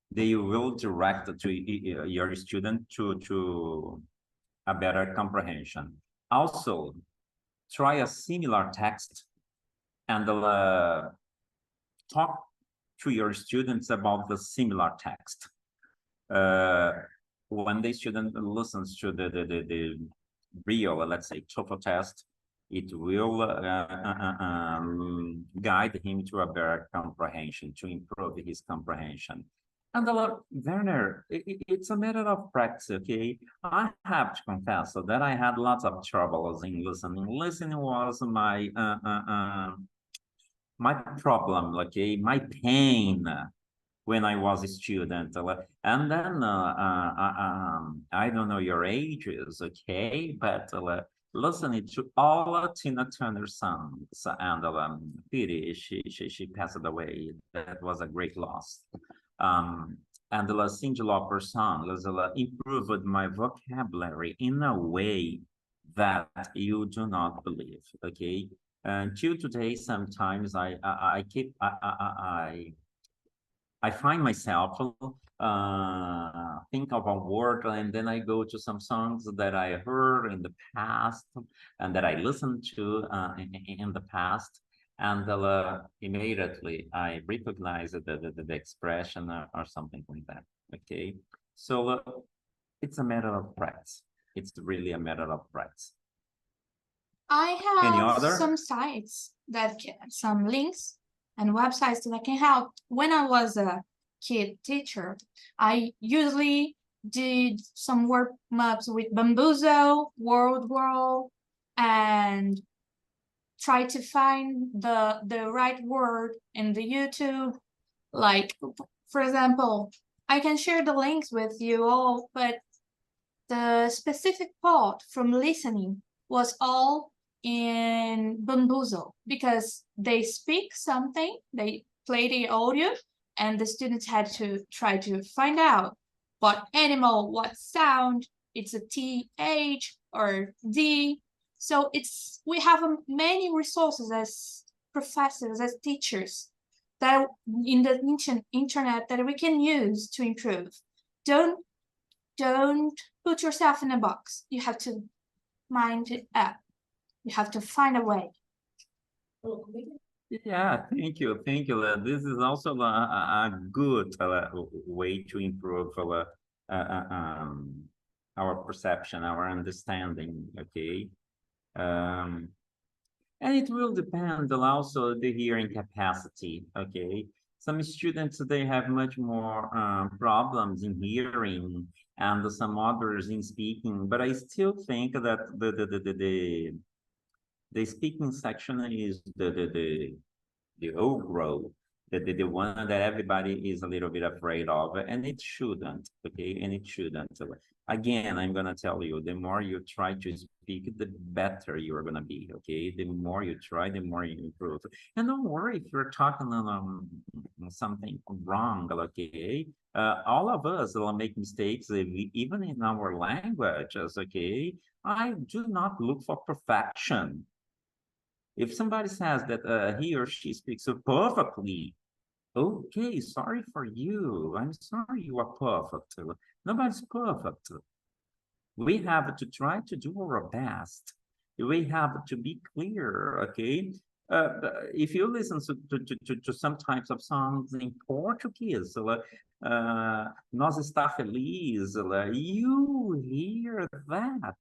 they will direct to your student to a better comprehension. Also, try a similar text and talk to your students about the similar text. When the student listens to the real, let's say, TOEFL test, it will guide him to a better comprehension, to improve his comprehension. And Werner, it's a matter of practice, okay? I have to confess that I had lots of troubles in listening. Listening was my problem, okay, my pain when I was a student. And then I don't know your ages, okay, but listening to all Tina Turner songs, and pity she passed away. That was a great loss. And the Cyndi Lauper songs improved my vocabulary in a way that you do not believe, okay? Until today, sometimes I find myself think of a word, and then I go to some songs that I heard in the past and that I listened to in the past, and immediately I recognize the expression or something like that. Okay, so it's a matter of practice. It's really a matter of practice. I Any have other? some sites that some links and websites that can help. When I was a kid teacher, I usually did some work maps with Bamboozle, World World, and try to find the right word in the YouTube. Like, for example, I can share the links with you all, but the specific part from listening was all in Bamboozle, because they speak something, they play the audio, and the students had to try to find out what animal, what sound, it's a TH or D. So we have many resources as professors, as teachers, that in the internet that we can use to improve. Don't put yourself in a box. You have to mind it up. You have to find a way. Yeah, thank you, thank you. This is also a good way to improve our perception, our understanding. Okay, and it will depend also the hearing capacity. Okay, some students they have much more problems in hearing, and some others in speaking. But I still think that the speaking section is the overall, the one that everybody is a little bit afraid of, and it shouldn't, okay? And it shouldn't. So, again, I'm gonna tell you, the more you try to speak, the better you're gonna be, okay? The more you try, the more you improve. And don't worry if you're talking something wrong, okay? All of us will make mistakes, even in our languages, okay? I do not look for perfection. If somebody says that he or she speaks so perfectly, okay, sorry for you. I'm sorry you are perfect. Nobody's perfect. We have to try to do our best. We have to be clear, okay? If you listen to some types of songs in Portuguese, Nós está feliz, you hear that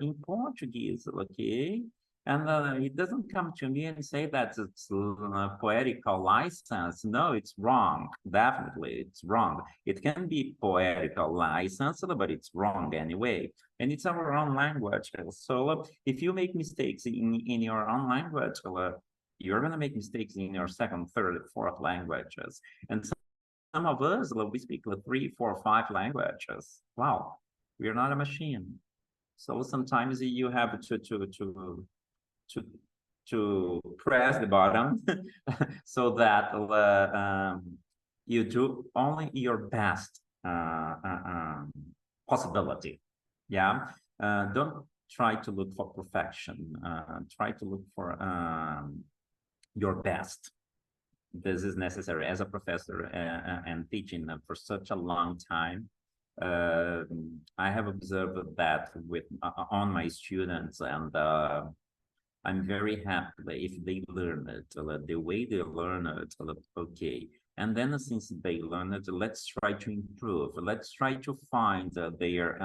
in Portuguese, okay? And it doesn't come to me and say that it's a poetical license. No, it's wrong. Definitely, it's wrong. It can be poetical license, but it's wrong anyway. And it's our own language. So if you make mistakes in your own language, you're going to make mistakes in your second, third, fourth languages. And some of us, we speak 3, 4, 5 languages. Wow, we're not a machine. So sometimes you have to press the button so that you do only your best possibility. Yeah, don't try to look for perfection. Try to look for your best. This is necessary as a professor and teaching for such a long time. I have observed that with on my students, and I'm very happy if they learn it, the way they learn it, okay. And then since they learn it, let's try to improve. Let's try to find their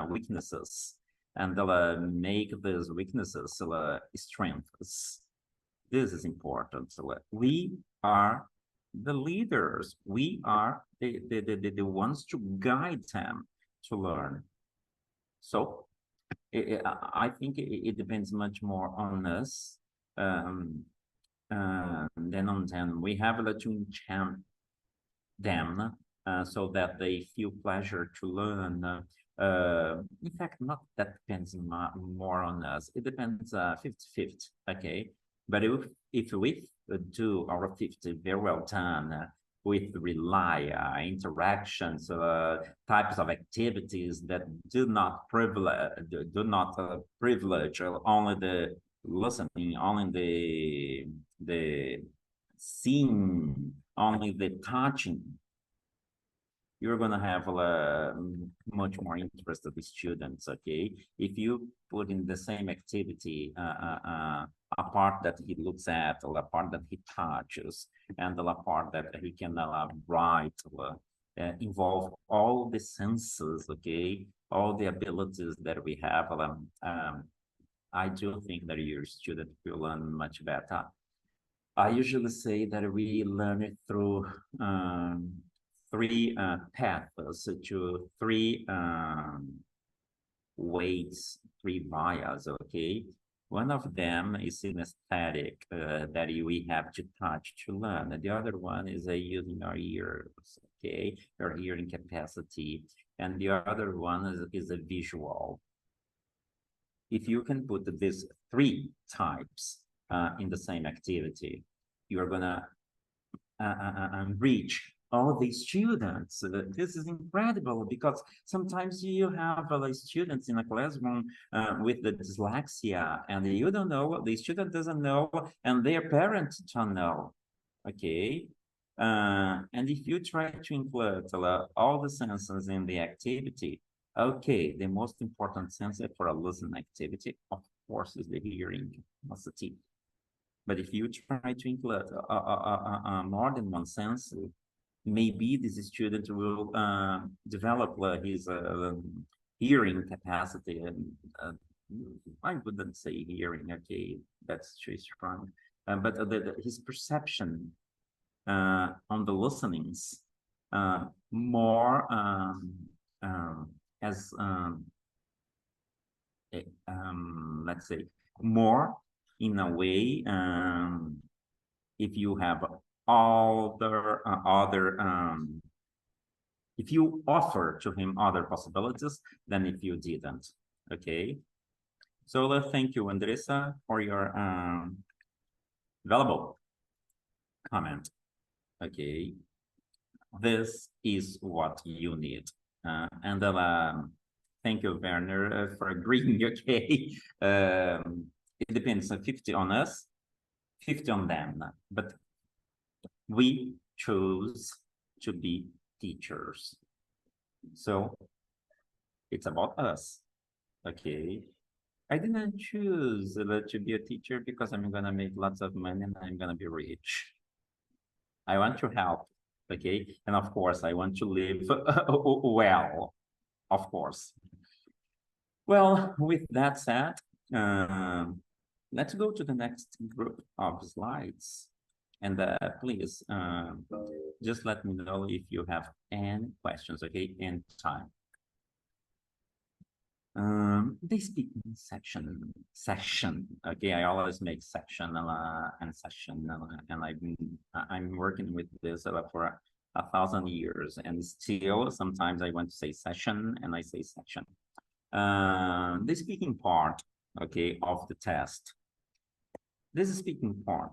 weaknesses and make those weaknesses strengths. This is important. We are the leaders. We are the ones to guide them to learn. So I think it depends much more on us than on them. We have to enchant them so that they feel pleasure to learn. In fact, not that depends more on us. It depends 50-50, okay? But if we do our 50 very well done, with interactions, types of activities that do not privilege only the listening, only the seeing, only the touching, you're going to have much more interested students, okay? If you put in the same activity a part that he looks at, or a part that he touches, and a part that he can write, involve all the senses, okay? All the abilities that we have, I do think that your student will learn much better. I usually say that we learn it through 3 paths to 3 ways, 3 bias, okay? One of them is synesthetic, that we have to touch to learn. And the other one is using our ears, okay? Our hearing capacity. And the other one is a visual. If you can put these 3 types in the same activity, you're gonna reach all the students. This is incredible, because sometimes you have students in a classroom with the dyslexia, and you don't know, the student doesn't know, and their parents don't know, okay? And if you try to include all the senses in the activity, okay, the most important sense for a listening activity, of course, is the hearing capacity. But if you try to include more than one sense, maybe this student will develop his hearing capacity. And I wouldn't say hearing, okay, that's too strong. But his perception on the listenings more as let's say more in a way if you have all the other if you offer to him other possibilities than if you didn't, okay? So thank you, Andressa, for your valuable comment. Okay, this is what you need. And thank you, Werner, for agreeing, okay? It depends, 50 on us, 50 on them, but we chose to be teachers. So it's about us, okay? I didn't choose to be a teacher because I'm gonna make lots of money and I'm gonna be rich. I want to help, okay? And of course, I want to live well, of course. Well, with that said, let's go to the next group of slides. And please, just let me know if you have any questions, okay, and time. The speaking section, okay, I always make section and session, and I'm working with this for 1,000 years, and still sometimes I want to say session and I say section. The speaking part, okay, of the test. This speaking part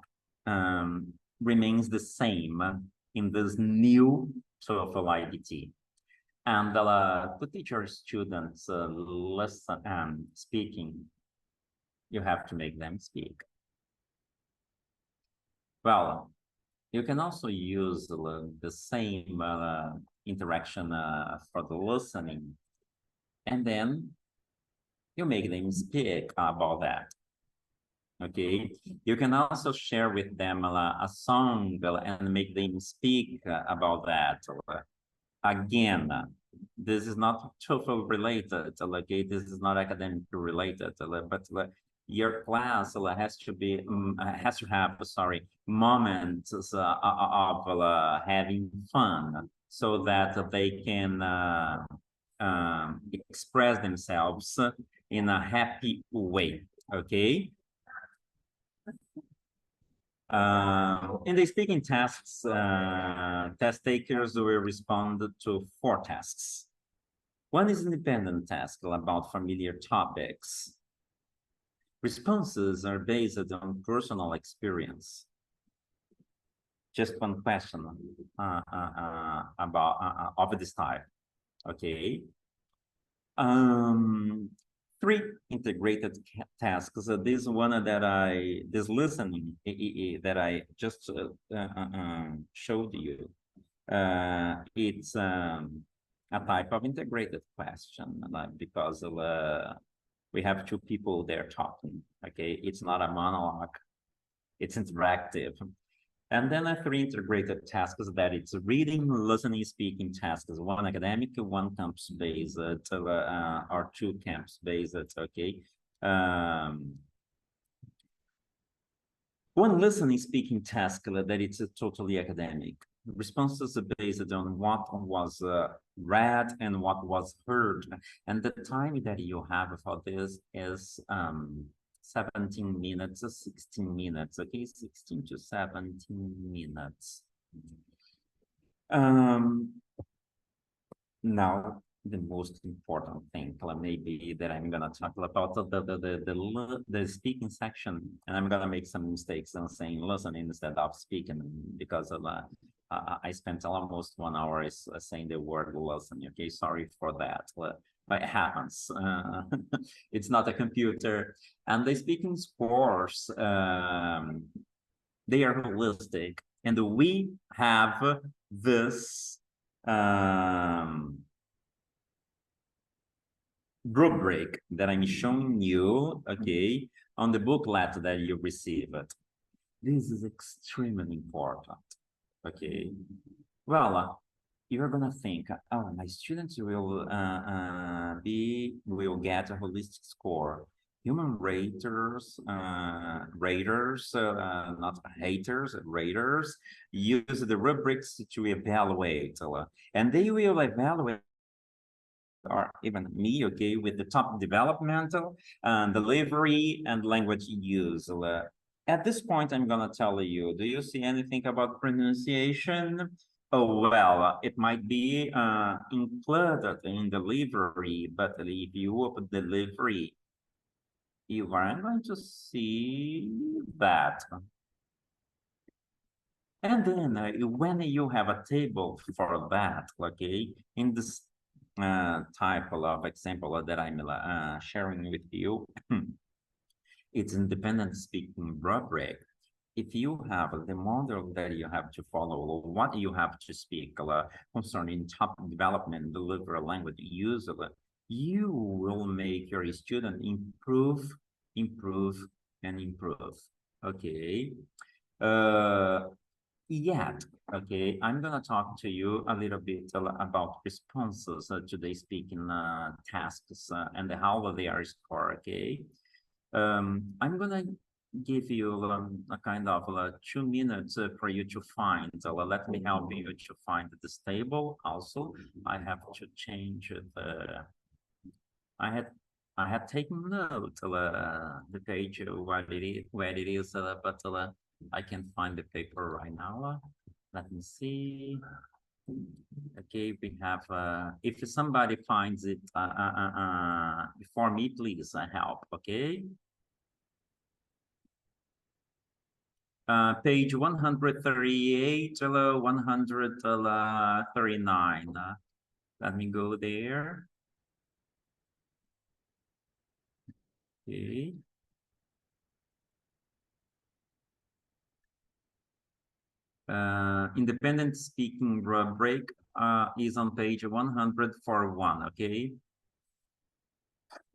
remains the same in this new TOEFL iBT. And to teach your students listen and speaking, you have to make them speak. Well, you can also use the same interaction for the listening, and then you make them speak about that. Okay, you can also share with them a song and make them speak about that. Again, this is not TOEFL related, okay? This is not academic related, but your class has to be has to have moments of having fun, so that they can express themselves in a happy way. Okay. In the speaking tasks, test takers will respond to 4 tasks. One is independent task about familiar topics. Responses are based on personal experience. Just one question about of this type. Okay. 3 integrated tasks. This one that this listening that I just showed you. It's a type of integrated question, because we have 2 people there talking. Okay, it's not a monologue; it's interactive. And then 3 integrated tasks that it's reading, listening, speaking tasks. 1 academic, 1 campus-based, or 2 campus-based, okay. 1 listening, speaking task that it's totally academic. Responses are based on what was read and what was heard. And the time that you have for this is 17 minutes, 16 minutes, okay, 16 to 17 minutes. Now, the most important thing maybe that I'm gonna talk about the speaking section, and I'm gonna make some mistakes on saying listen instead of speaking, because of I spent almost 1 hour saying the word listen. Okay, sorry for that. But it happens. It's not a computer. And the speaking scores, they are holistic, and we have this rubric that I'm showing you, okay, on the booklet that you received. This is extremely important, okay? Well, you're gonna think, oh, my students will get a holistic score. Human raters, not haters, raters, use the rubrics to evaluate, and they will evaluate, or even me, okay, with the top developmental, delivery, and language use. At this point, I'm gonna tell you, do you see anything about pronunciation? Oh, well, it might be included in delivery, but if you open delivery, you aren't going to see that. And then when you have a table for that, okay, in this type of example that I'm sharing with you, it's independent speaking rubric. If you have the model that you have to follow, what you have to speak concerning top development, deliver language use, you will make your student improve, and improve. Okay. Yet, okay, I'm gonna talk to you a little bit about responses to the speaking tasks and how they are scored. Okay. I'm gonna give you a kind of 2 minutes for you to find. Let me help you to find this table. Also, I have to change the. I had taken note the page where it is, but I can't find the paper right now. Let me see. Okay, we have. If somebody finds it before me, please help. Okay. Page 138, 139. Let me go there. Okay. Independent speaking rubric is on page 141. Okay.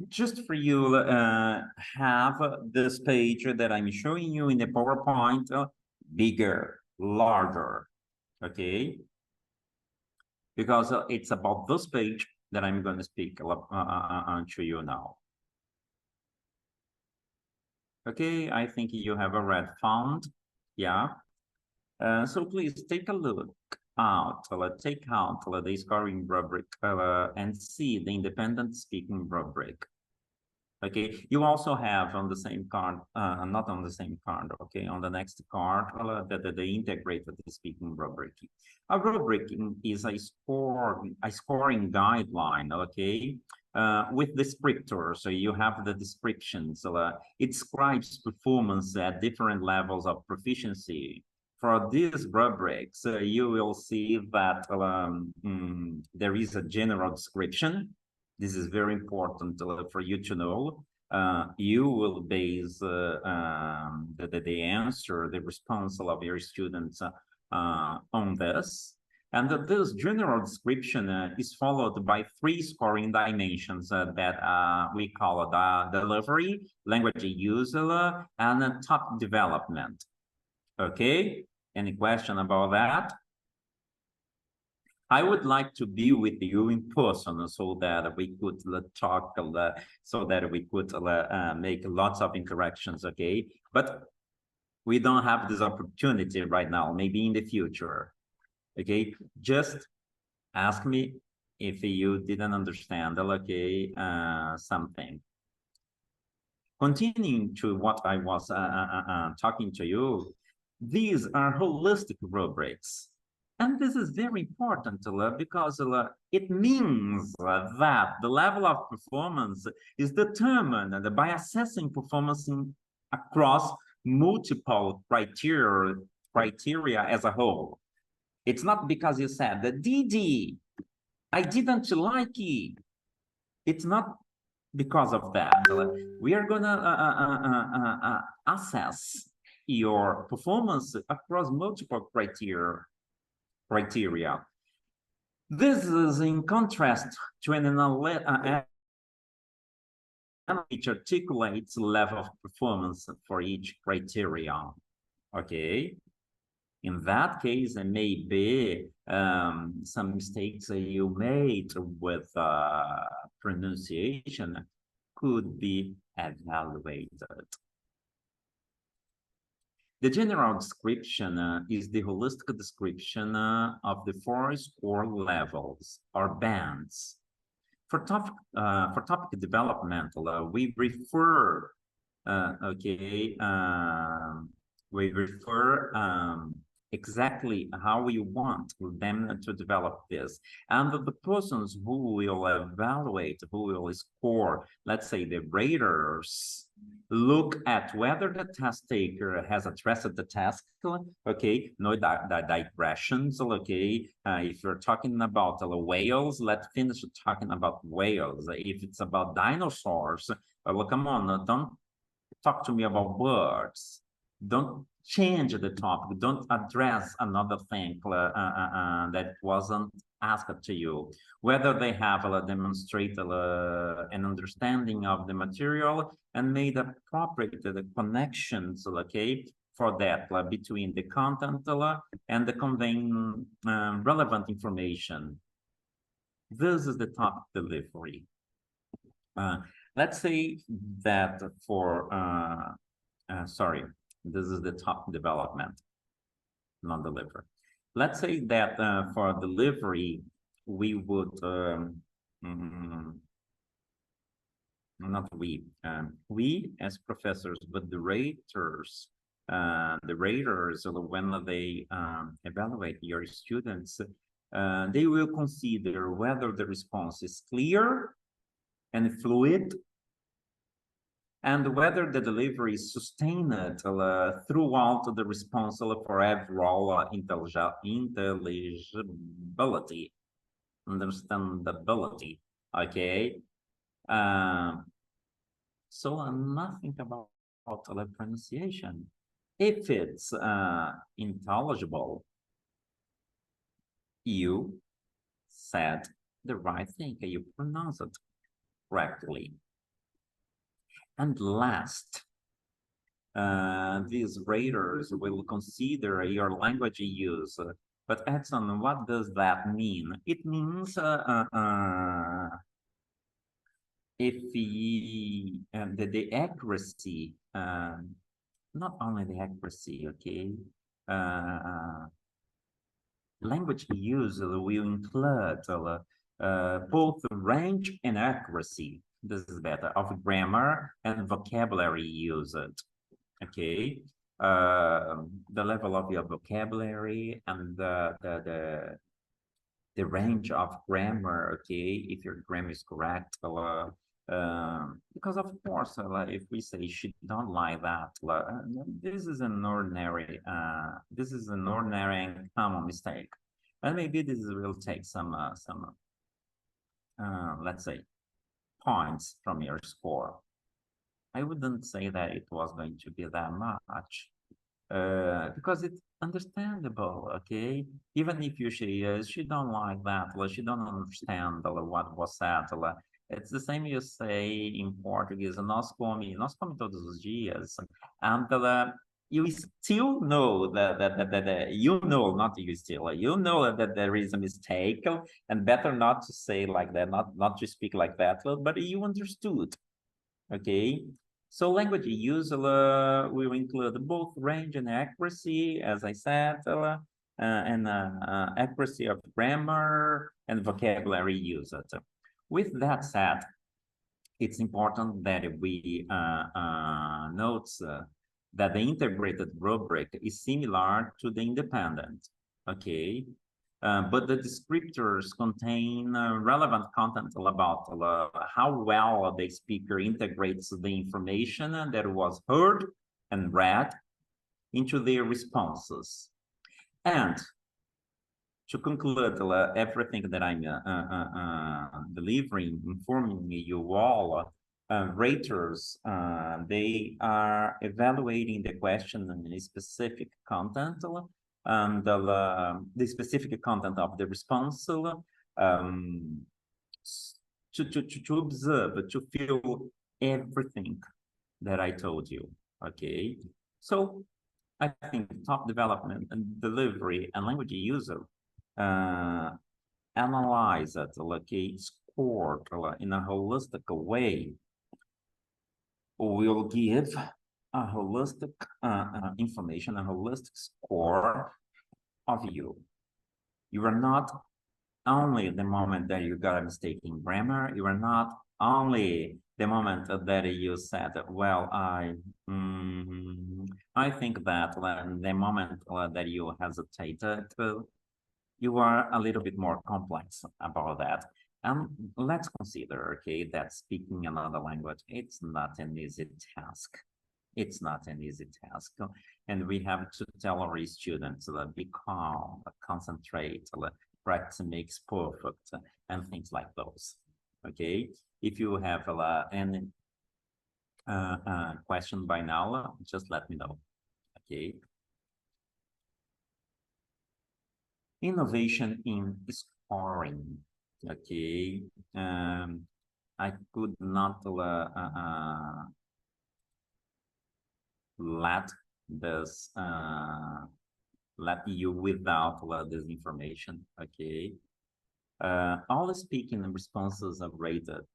Just for you have this page that I'm showing you in the PowerPoint bigger, larger. Okay. Because it's about this page that I'm going to speak to you now. Okay, I think you have already found, yeah. So please take a look out, take out the scoring rubric and see the independent speaking rubric. Okay, you also have on the same card, not on the same card, okay, on the next card, the integrated speaking rubric. A rubric is a scoring guideline, okay, with descriptors. So you have the descriptions. It describes performance at different levels of proficiency. For these rubrics, you will see that there is a general description. This is very important for you to know. You will base the answer, the response of your students on this. And this general description is followed by 3 scoring dimensions that we call delivery, language use, and top development. Okay, any question about that? I would like to be with you in person so that we could talk, so that we could make lots of interactions, okay? But we don't have this opportunity right now, maybe in the future, okay? Just ask me if you didn't understand, okay, something. Continuing to what I was talking to you, these are holistic rubrics. And this is very important because it means that the level of performance is determined by assessing performance across multiple criteria as a whole. It's not because you said the DD, I didn't like it. It's not because of that. We are gonna assess your performance across multiple criteria. This is in contrast to an analysis which articulates level of performance for each criteria. Okay. In that case, there may be some mistakes you made with pronunciation could be evaluated. The general description is the holistic description of the 4 score levels or bands. For topic development, we refer, exactly how we want them to develop this. And the persons who will evaluate, who will score, let's say the raters, look at whether the test taker has addressed the task, okay, no digressions, okay. If you're talking about whales, let's finish talking about whales. If it's about dinosaurs, well, come on, don't talk to me about birds. Don't change the topic. Don't address another thing that wasn't asked to you. Whether they have demonstrated an understanding of the material and made appropriate connections, okay, for that between the content and the conveying relevant information. This is the topic delivery. let's say that for, sorry, this is the top development, not deliver. Let's say that for delivery, we would, not we as professors, but the raters, when they evaluate your students, they will consider whether the response is clear and fluid, and whether the delivery is sustained throughout the response for overall intelligibility, understandability. Okay. So nothing about pronunciation. If it's intelligible, you said the right thing, you pronounce it correctly. And last, these raters will consider your language use. But Edson, what does that mean? It means if the accuracy, not only the accuracy, okay, language use will include both range and accuracy. This is better, of grammar and vocabulary used. Okay, the level of your vocabulary and the range of grammar. Okay, if your grammar is correct. Because of course, if we say she don't like that, this is an ordinary, and common mistake, and maybe this will take some, let's say, points from your score. I wouldn't say that it was going to be that much, because it's understandable, okay? Even if you she don't like that, she don't understand what was said. It's the same you say in Portuguese, nós come todos os dias, and you still know that you know, not you still, you know that there is a mistake, and better not to say like that, not to speak like that, but you understood, okay? So language use will include both range and accuracy, as I said, and accuracy of grammar and vocabulary used. With that said, it's important that we note that the integrated rubric is similar to the independent, okay? But the descriptors contain relevant content about how well the speaker integrates the information that was heard and read into their responses. And to conclude everything that I'm delivering, informing you all, raters, they are evaluating the question in a specific content, and the specific content of the response, to observe, to feel everything that I told you, okay? So I think top development and delivery and language user analyze it, okay, scored in a holistic way, will give a holistic information, a holistic score of you. You are not only the moment that you got a mistake in grammar, you are not only the moment that you said, well, I think that the moment that you hesitated, you are a little bit more complex about that. And let's consider, okay, that speaking another language, it's not an easy task. It's not an easy task. And we have to tell our students, be calm, concentrate, practice makes perfect, and things like those, okay? If you have any question by now, just let me know, okay? Innovation in scoring, okay? I could not let this let you without this information, okay? All the speaking and responses are rated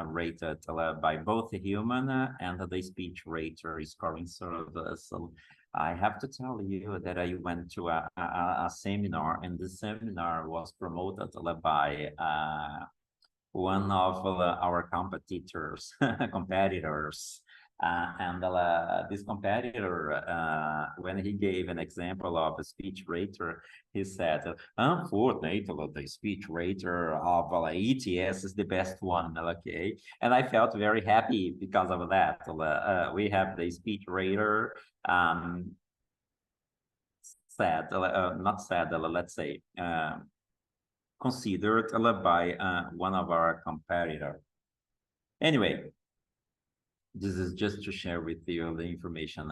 rated by both the human and the speech rater scoring service. So I have to tell you that I went to a seminar, and the seminar was promoted by one of our competitors. This competitor, when he gave an example of a speech rater, he said, unfortunately, the speech rater of ETS is the best one, okay? And I felt very happy because of that. We have the speech rater, not sad, let's say, considered by one of our competitors. Anyway, this is just to share with you the information.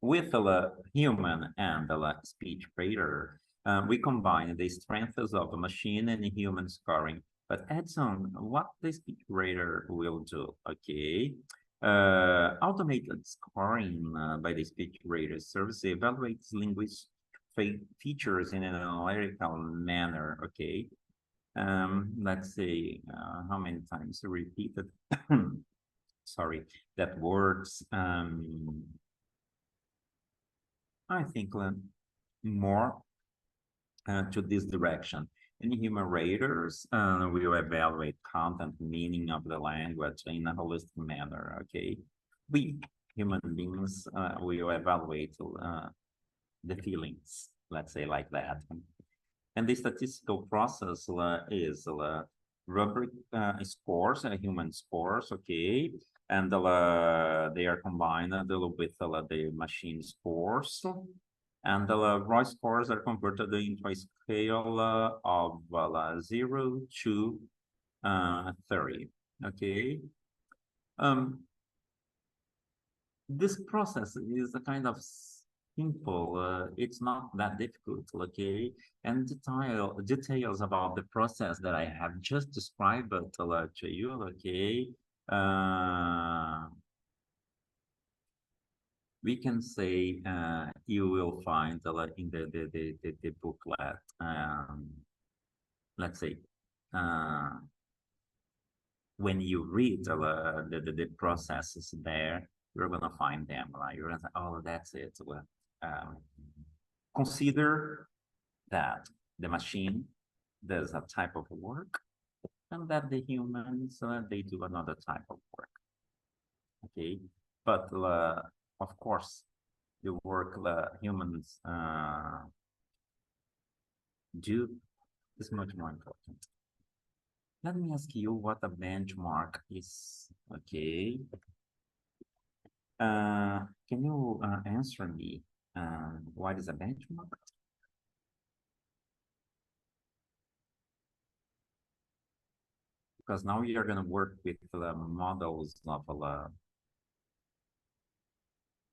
With the human and the speech rater, we combine the strengths of the machine and human scoring. But Edson, what the speech rater will do, okay? Automated scoring by the speech rater service evaluates linguistic features in an analytical manner, okay? Let's see how many times repeated. Sorry, that words. I think more to this direction. In human raters, we will evaluate content, meaning of the language in a holistic manner. Okay, we human beings will evaluate the feelings. Let's say like that. And the statistical process is rubric scores, human scores, okay, and they are combined with the machine scores, and the raw scores are converted into a scale of 0 to 30, okay. This process is a kind of simple, it's not that difficult, okay? And details about the process that I have just described to you, okay? We can say you will find in the booklet, let's say, when you read the processes there, you're gonna find them. You're gonna say, oh, that's it. Well, consider that the machine does a type of work, and that the humans they do another type of work. Okay, but of course, the work humans do is much more important. Let me ask you what a benchmark is. Okay. Can you answer me? What is a benchmark? Because now you're going to work with the models of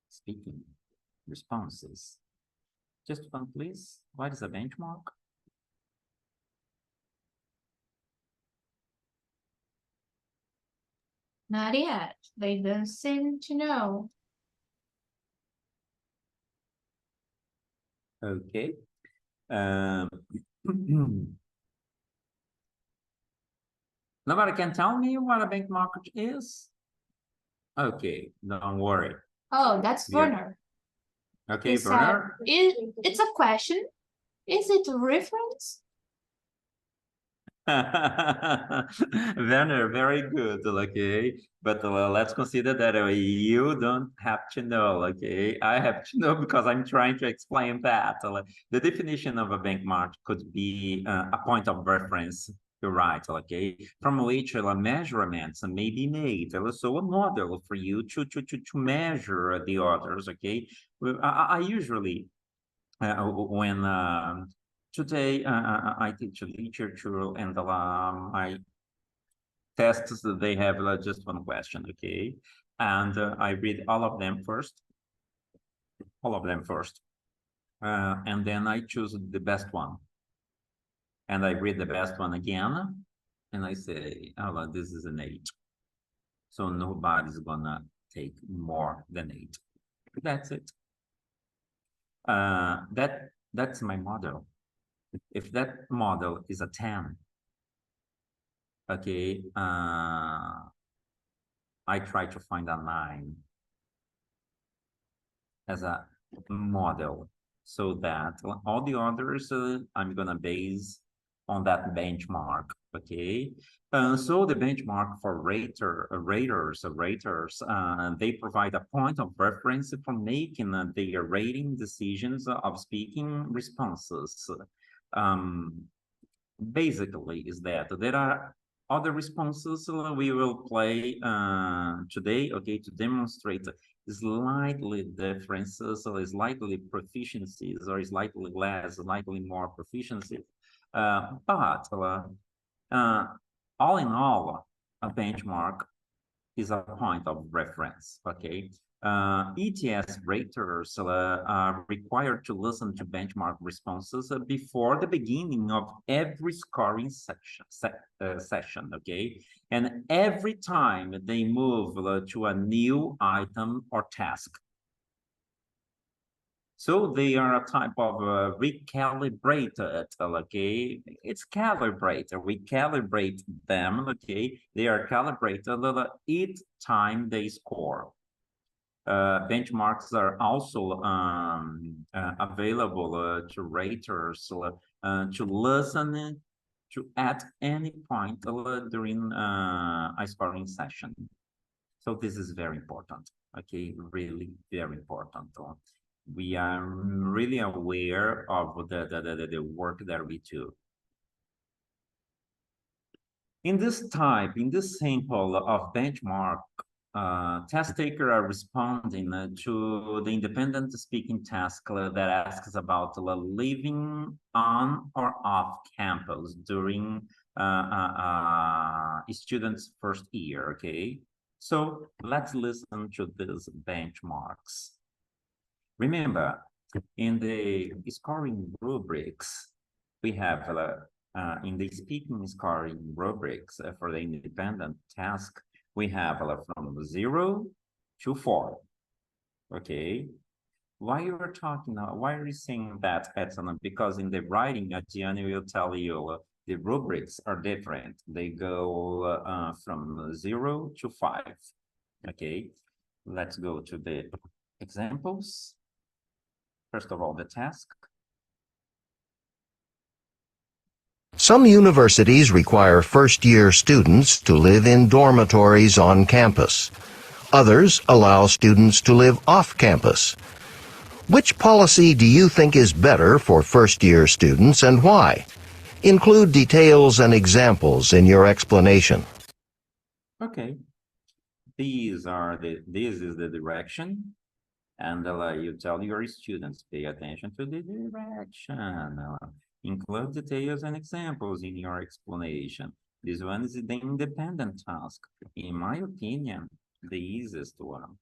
speaking responses. Just one, please. What is a benchmark? Not yet. They don't seem to know. Okay. Nobody can tell me what a benchmark is? Okay, don't worry. Oh, that's Werner. Okay, He said, Werner? It's a question. Is it a reference? Werner, very good, okay? But let's consider that you don't have to know, okay? I have to know because I'm trying to explain that. The definition of a benchmark could be a point of reference, you're right, okay? From which measurements may be made. So a model for you to measure the others, okay? I usually, when today, I teach literature, and my tests, they have just one question, okay? And I read all of them first, and then I choose the best one. And I read the best one again, and I say, oh, this is an 8. So nobody's gonna take more than 8. That's it. That's my model. If that model is a 10, okay, I try to find a 9 as a model so that all the others I'm gonna base on that benchmark, okay? So the benchmark for raters, they provide a point of reference for making their rating decisions of speaking responses. Basically is that there are other responses we will play today, okay, to demonstrate slightly differences or slightly proficiencies or slightly less, slightly more proficiency. But all in all, a benchmark is a point of reference, okay? ETS raters are required to listen to benchmark responses before the beginning of every scoring session, okay? And every time they move to a new item or task. So they are a type of recalibrated, okay? It's calibrated, we calibrate them, okay? They are calibrated each time they score. Benchmarks are also available to raters to listen to at any point during a scoring session. So this is very important, okay? Really very important. We are really aware of the work that we do. In this sample of benchmark, test takers are responding to the independent speaking task that asks about living on or off campus during a student's first year, okay? So let's listen to these benchmarks. Remember, in the scoring rubrics, we have in the speaking scoring rubrics for the independent task, we have from 0 to 4. Okay. Why you are talking? Why are you saying that, Edson? Because in the writing, Gianni will tell you the rubrics are different. They go from 0 to 5. Okay. Let's go to the examples. First of all, the task. Some universities require first-year students to live in dormitories on campus. Others allow students to live off campus. Which policy do you think is better for first-year students and why? Include details and examples in your explanation. Okay. This is the direction. And you tell your students, pay attention to the direction. Include details and examples in your explanation. This one is the independent task. In my opinion, the easiest one.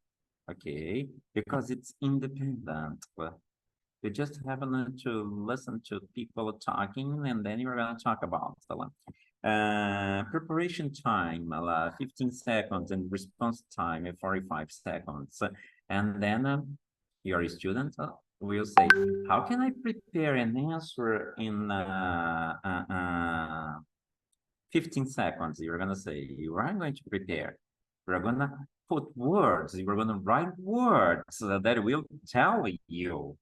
Okay, because it's independent. You just have to listen to people talking, and then you're gonna talk about preparation time, 15 seconds, and response time, 45 seconds. And then your student will say, how can I prepare an answer in 15 seconds? You're gonna say, you are going to prepare. We're gonna put words, you're gonna write words that will tell you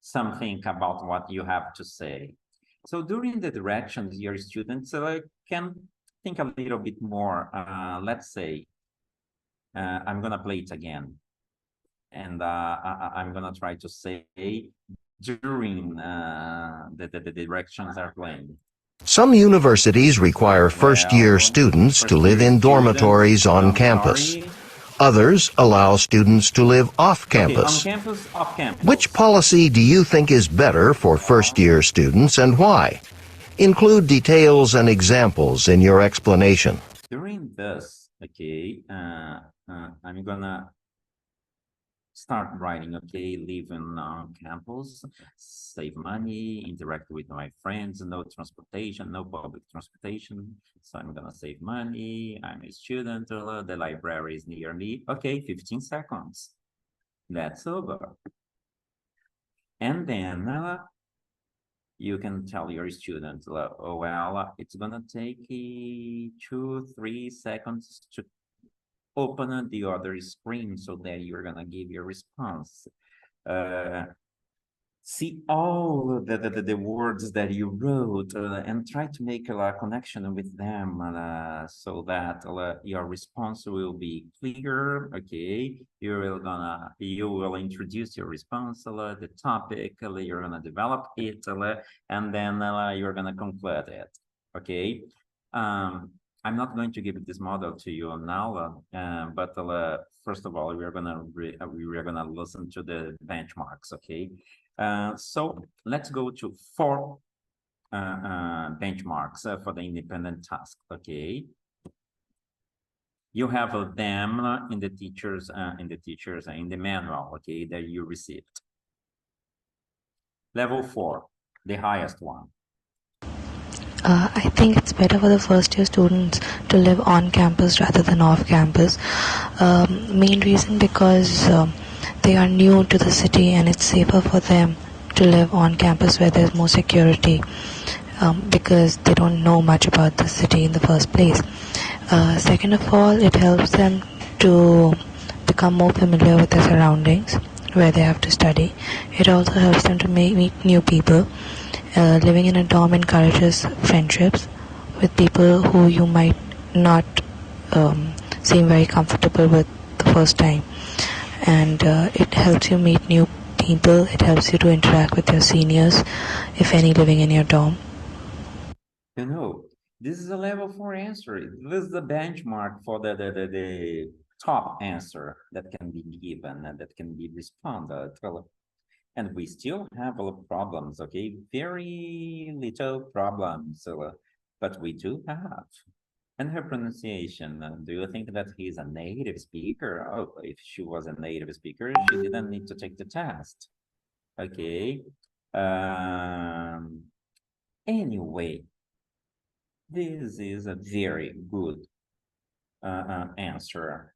something about what you have to say. So during the directions, your students can think a little bit more. Let's say, I'm gonna play it again. And I'm gonna try to say during the directions are playing. Some universities require first-year students to live in dormitories on campus. Others allow students to live off campus. Okay, off campus. Which policy do you think is better for first-year students and why? Include details and examples in your explanation. During this, okay, I'm gonna start writing, okay, living on campus, save money, interact with my friends, no transportation, no public transportation. So I'm gonna save money, I'm a student, the library is near me. Okay, 15 seconds. That's over. And then you can tell your students, oh, well, it's gonna take 2-3 seconds to open the other screen so that you're gonna give your response. See all the words that you wrote and try to make a connection with them so that your response will be clear. Okay, you will introduce your response, the topic, you're gonna develop it, and then you're gonna conclude it. Okay. I'm not going to give this model to you now, but first of all, we're gonna listen to the benchmarks. Okay. So let's go to 4 benchmarks for the independent task. Okay, you have them in the teachers in the manual. Okay, that you received. Level 4, the highest one. I think it's better for the first year students to live on campus rather than off campus. Main reason because they are new to the city and it's safer for them to live on campus where there's more security because they don't know much about the city in the first place. Second of all, it helps them to become more familiar with their surroundings where they have to study. It also helps them to meet new people. Living in a dorm encourages friendships with people who you might not seem very comfortable with the first time. And it helps you meet new people. It helps you to interact with your seniors, if any, living in your dorm. You know, this is a level 4 answer. This is the benchmark for the top answer that can be given and that can be responded. And we still have a lot of problems, okay? Very little problems, but we do have. And her pronunciation, do you think that he's a native speaker? Oh, if she was a native speaker, she didn't need to take the test. Okay. Anyway, this is a very good answer.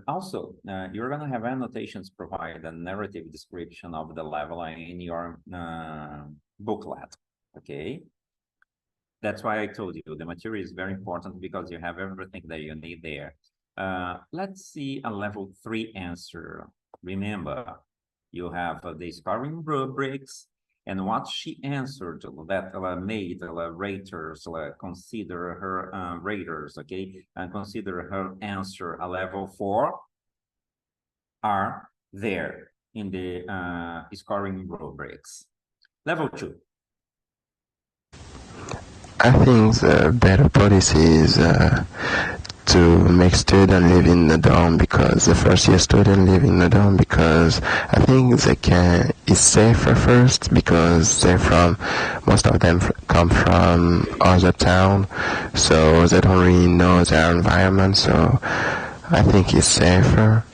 Also, you're going to have annotations provide a narrative description of the level in your booklet, okay? That's why I told you the material is very important because you have everything that you need there. Let's see a level 3 answer. Remember, you have the scoring rubrics, and what she answered that made raters consider her raters, okay, and consider her answer a level 4 are there in the scoring rubrics. Level 2. I think the better policy is to make students live in the dorm, because the first year student live in the dorm because I think it's safer first because most of them come from other town, so they don't really know their environment, so I think it's safer.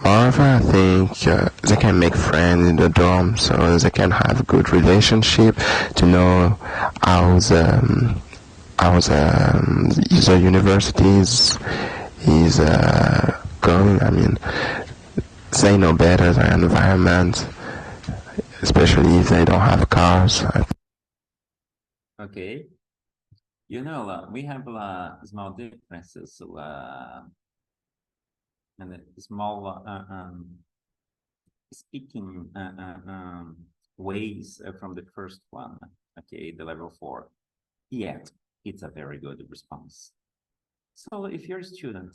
Moreover, I think they can make friends in the dorm, so they can have a good relationship to know how the universities is going. I mean, they know better their environment, especially if they don't have cars. Okay. You know, we have small differences and small speaking ways from the first one, okay, the level 4. Yet, it's a very good response. So if your student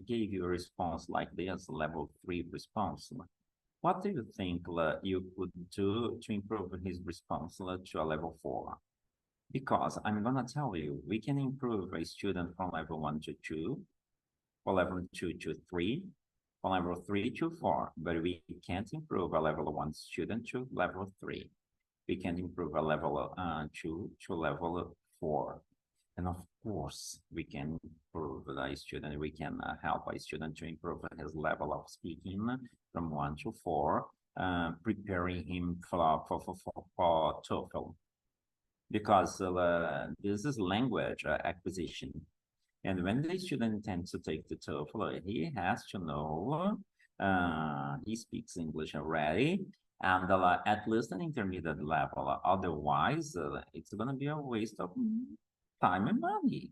gave you a response like this, level 3 response, what do you think you could do to improve his response to a level 4? Because I'm gonna tell you, we can improve a student from level 1 to 2, or level 2 to 3, or level 3 to 4, but we can't improve a level 1 student to level 3. We can improve a level 2 to level 4. And of course, we can improve the student, we can help a student to improve his level of speaking from 1 to 4, preparing him for TOEFL. Because this is language acquisition. And when the student intends to take the TOEFL, he has to know he speaks English already, and at least an intermediate level. Otherwise, it's going to be a waste of time and money.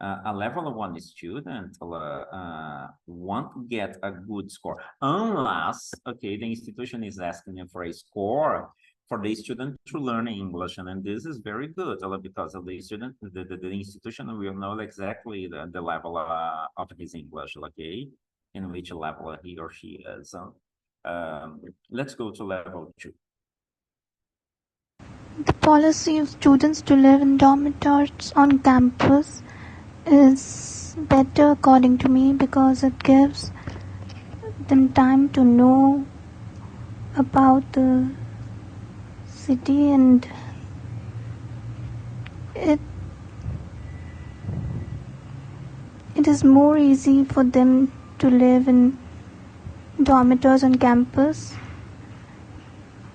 A level 1 student won't get a good score unless, okay, the institution is asking you for a score for the student to learn English, and this is very good because of the student, the institution will know exactly the level of his English, okay, in which level he or she is. Let's go to level 2. The policy of students to live in dormitories on campus is better according to me because it gives them time to know about the city, and it is more easy for them to live in dormitories on campus.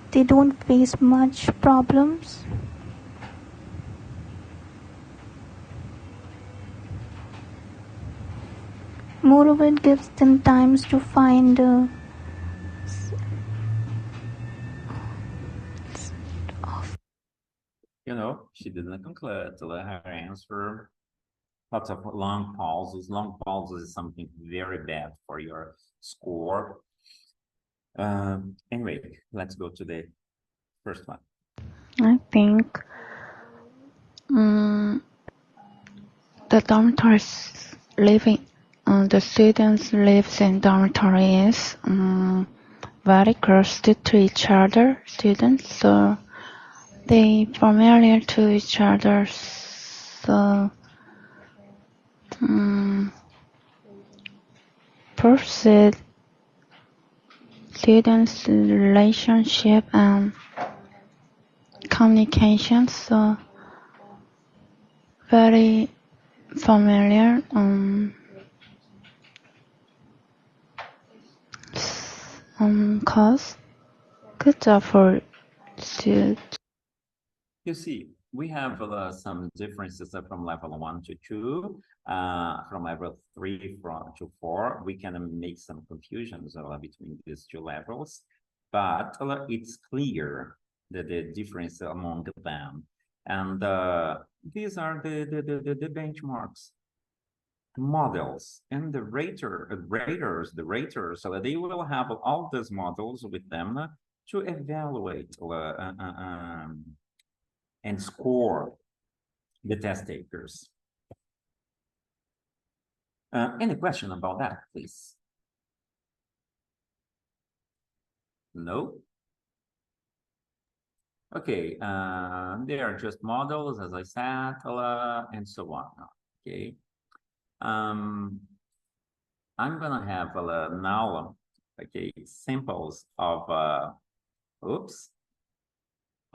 They don't face much problems. Moreover, it gives them times to find You know, she didn't conclude her answer. Lots of long pauses. Long pauses is something very bad for your score. Anyway, let's go to the first one. I think the dormitories living, the students lives in dormitories very close to each other. Students, so they familiar to each other. So proceed students' relationship and communication. So very familiar. Cause good job for students. You see, we have some differences from level 1 to 2, from level 3 to 4. We can make some confusions between these two levels, but it's clear that the difference among them. And these are the benchmarks, models, and the raters, so they will have all these models with them to evaluate and score the test takers. Any question about that, please? No? Okay, they are just models, as I said, and so on. Okay. I'm gonna have now, okay, samples of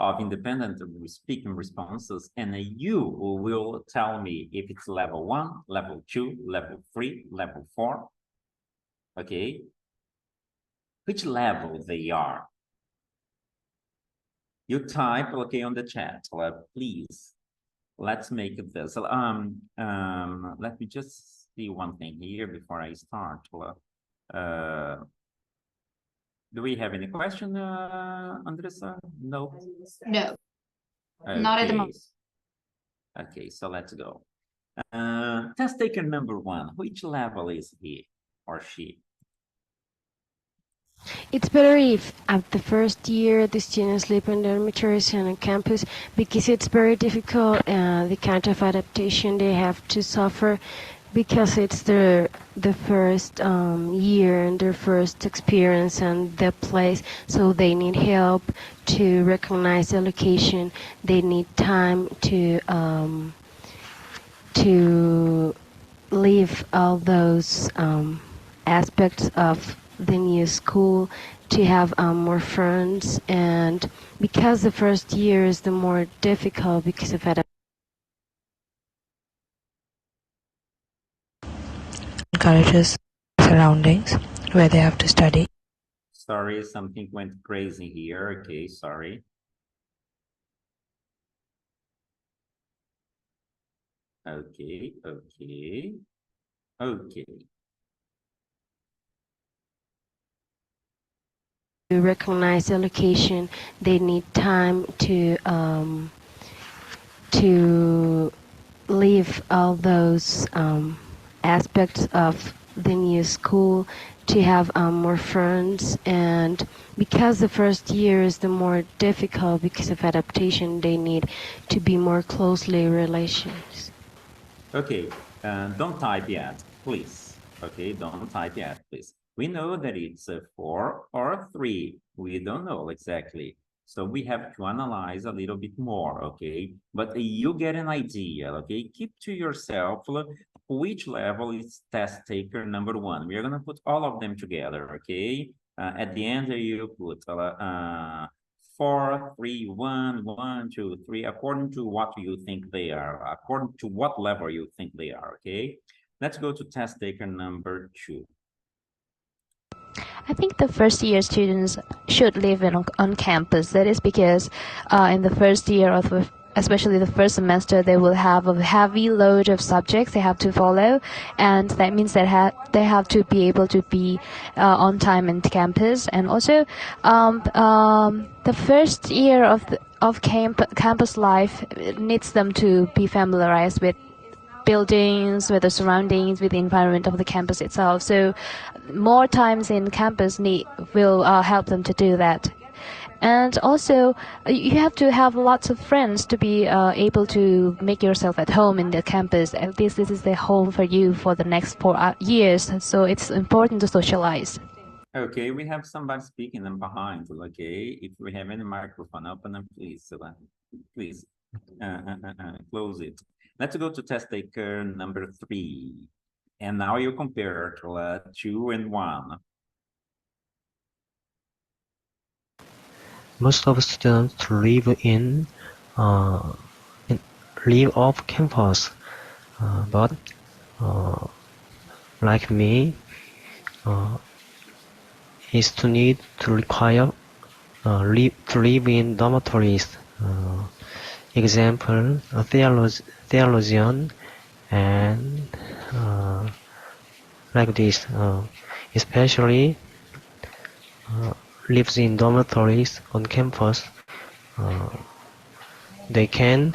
of independent speaking responses, and you will tell me if it's level 1, level 2, level 3, level 4. Okay, which level they are. You type, okay, on the chat, please. Let's make this. Let me just see one thing here before I start. Do we have any question, Andressa? No. No, Okay. not at the moment. Okay, so let's go. Test taker number 1. Which level is he or she? It's better if at the first year the students live in dormitories and on campus, because it's very difficult, the kind of adaptation they have to suffer, because it's the first year and their first experience and the place, so they need help to recognize the location. They need time to live all those aspects of the new school, to have more friends, and because the first year is the more difficult because of Encourages surroundings where they have to study. Sorry, something went crazy here. Okay, sorry. Okay. to recognize the location. They need time to leave all those aspects of the new school, to have more friends. And because the first year is the more difficult because of adaptation, they need to be more closely relations. Okay, don't type yet, please. Okay, don't type yet, please. We know that it's a 4 or a 3. We don't know exactly. So we have to analyze a little bit more, okay? But you get an idea, okay? Keep to yourself which level is test taker number 1. We are going to put all of them together, okay? At the end, you put 4, 3, 1, 1, 2, 3, according to what you think they are, according to what level you think they are, okay? Let's go to test taker number 2. I think the first year students should live on campus. That is because in the first year of especially the first semester, they will have a heavy load of subjects they have to follow, and that means that they have to be able to be on time in campus. And also, the first year of campus life needs them to be familiarized with buildings, with the surroundings, with the environment of the campus itself. So more times in campus will help them to do that. And also, you have to have lots of friends to be able to make yourself at home in the campus. At least this is the home for you for the next 4 years. So it's important to socialize. Okay, we have somebody speaking in behind, okay? If we have any microphone, open them, please. Please, close it. Let's go to test taker number 3. And now you compare 2 and 1. Most of students live live off campus, but like me, is to need to require to live in dormitories. Example, a theologian and like this, especially lives in dormitories on campus. They can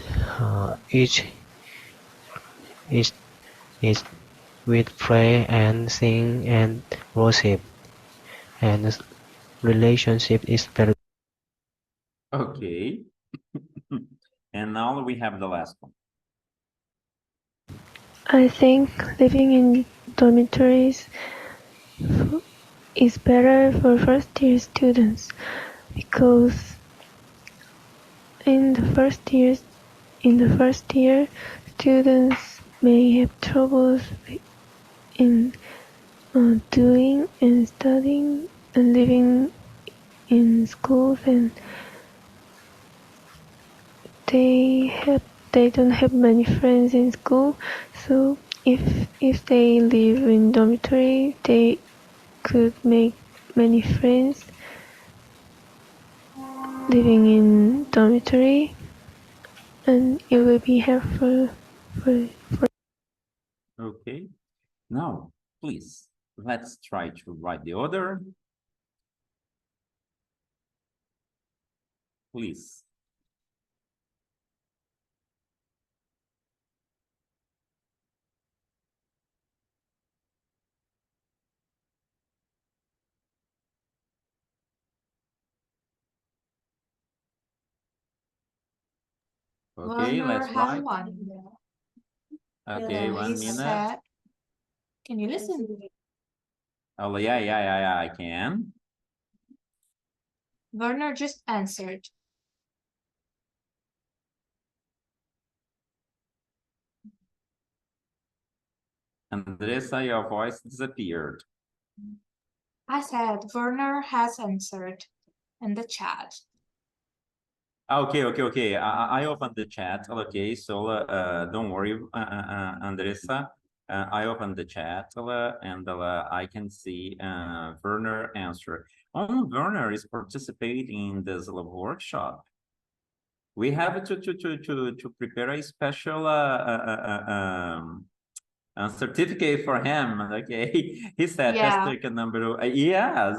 each with pray and sing and worship, and the relationship is very. Okay. And now we have the last one. I think living in dormitories is better for first-year students because in the first year, students may have troubles in doing and studying and living in schools, and they don't have many friends in school. So if they live in dormitory, they could make many friends living in dormitory, and it will be helpful for. Okay. Now, please, let's try to write the order. Please. Okay, let's write. Okay, 1 minute. Can you listen? Oh, yeah, I can. Werner just answered. Andressa, your voice disappeared. I said Werner has answered in the chat. Okay. I opened the chat. Okay, so don't worry, Andressa. I opened the chat and I can see Werner answer. Oh, Werner is participating in this workshop. We have to prepare a special certificate for him. Okay, he said test taker number yes.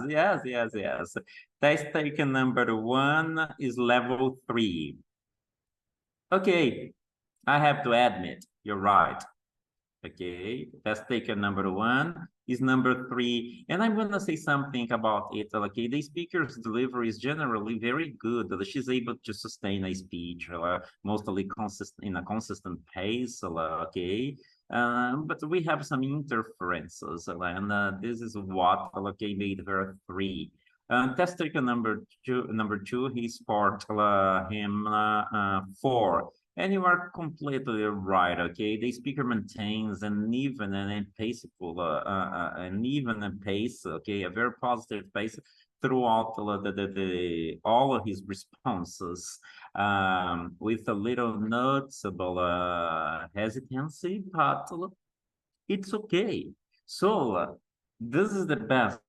Test taker number 1 is level 3. Okay, I have to admit, you're right. Okay, test taker number 1 is number 3, and I'm gonna say something about it. Okay, the speaker's delivery is generally very good. She's able to sustain a speech, mostly consistent in a consistent pace. Okay, but we have some interferences, and this is what okay made her 3. Test taker number two, he scored him 4. And you are completely right, okay? The speaker maintains an even and paceful, pace, okay, a very positive pace throughout all of his responses, with a little noticeable hesitancy, but it's okay. So this is the best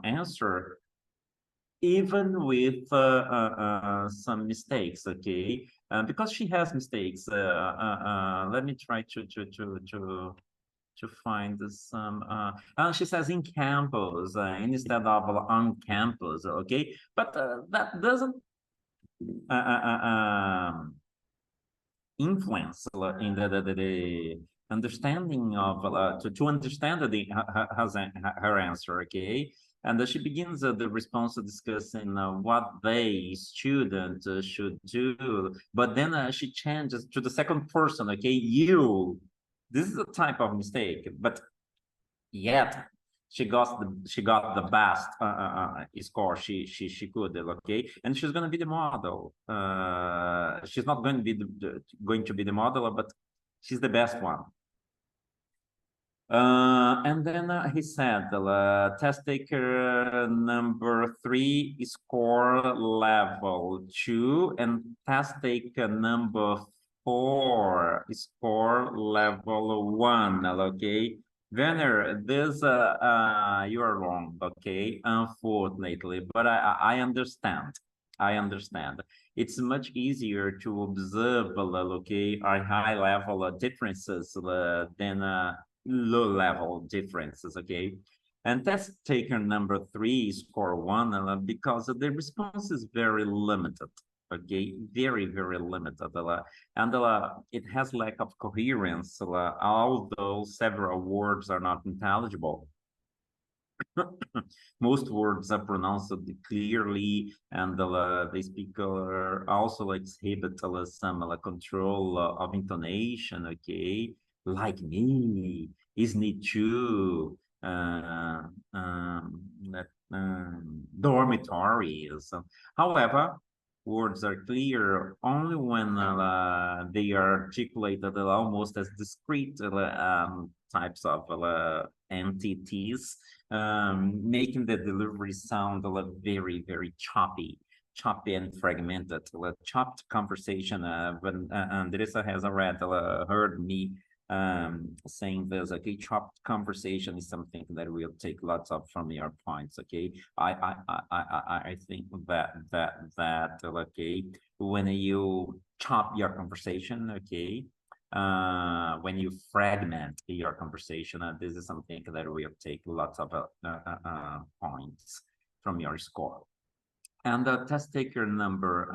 answer, even with some mistakes, okay? Because she has mistakes. Let me try to find some. She says in campus instead of on campus, okay? But that doesn't influence in the understanding of to understand her answer, okay? And she begins the response discussing what they students should do, but then she changes to the second person, okay? You. This is a type of mistake, but yet she got the best score she could, okay? And she's going to be the model. She's not going to be going to be the model, but she's the best one. And then he said, test taker number 3 score level 2, and test taker number 4 score level 1. Okay, Werner, this you are wrong. Okay, unfortunately, but I understand. I understand. It's much easier to observe, okay, our high level differences than low-level differences, okay? And test taker number 3 score 1 because the response is very limited, okay? Very, very limited. And it has lack of coherence, although several words are not intelligible. Most words are pronounced clearly, and the speaker also exhibit some control of intonation, okay? Like me, isn't it true? Dormitories. However, words are clear only when they are articulated almost as discrete types of entities, making the delivery sound very, very choppy and fragmented. Chopped conversation. When Andressa has already heard me saying this, okay, chopped conversation is something that will take lots of from your points, okay? I think that okay, when you chop your conversation, okay, when you fragment your conversation, this is something that will take lots of points from your score. And the test taker number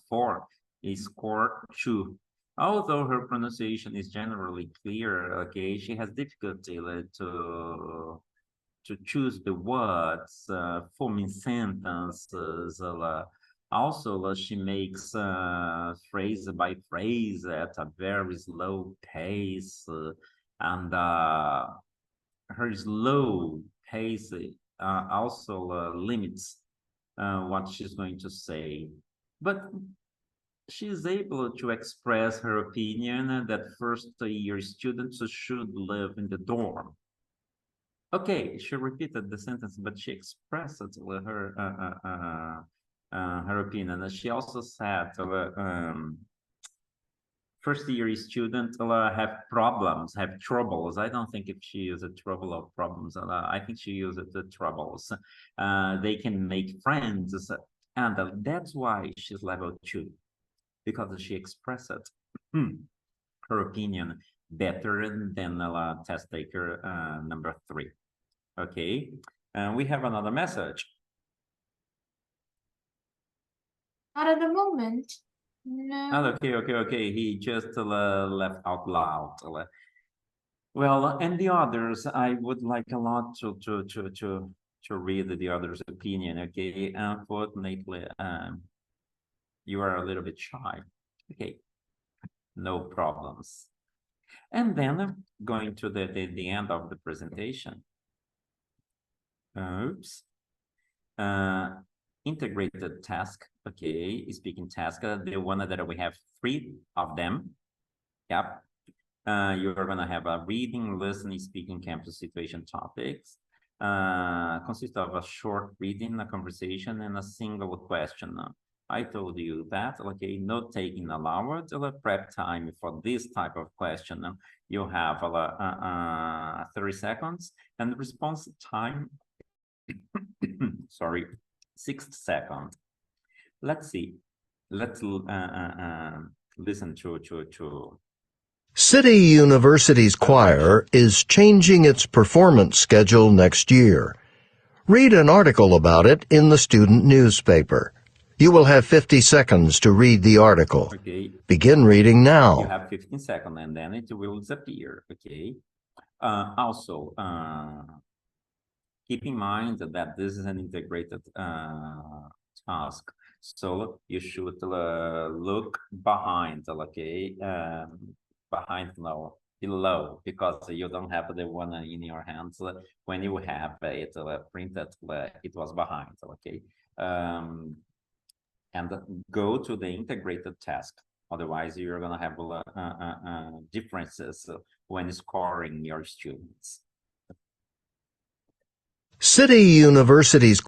4 is score 2. Although her pronunciation is generally clear, okay, she has difficulty to choose the words, forming sentences. Also, she makes phrase by phrase at a very slow pace, and her slow pace also limits what she's going to say. But she is able to express her opinion that first-year students should live in the dorm. Okay, she repeated the sentence, but she expressed her opinion. She also said first-year students have problems, have troubles. I don't think if she used trouble or problems. I think she used the troubles. They can make friends, and that's why she's level 2. Because she expressed her opinion better than test taker number 3. Okay, we have another message. Not at the moment. No. Oh, okay. He just left out loud. Well, and the others, I would like a lot to read the others' opinion. Okay, unfortunately, you are a little bit shy. Okay, no problems. And then going to the end of the presentation. Oops. Integrated task. Okay, speaking task. The one that we have 3 of them. Yep. You're gonna have a reading, listening, speaking, campus situation topics. Consists of a short reading, a conversation, and a single question. I told you that, okay, note taking allowed, prep time for this type of question. You have 30 seconds, and response time, sorry, 6 seconds. Let's see. Let's listen to City University's choir is changing its performance schedule next year. Read an article about it in the student newspaper. You will have 50 seconds to read the article. Okay. Begin reading now. You have 15 seconds and then it will disappear. Okay. Also, keep in mind that this is an integrated task. So you should look behind, okay? Behind now, below, because you don't have the one in your hands. When you have it printed, it was behind, okay? And go to the integrated task. Otherwise, you're gonna have differences when scoring your students. City University's.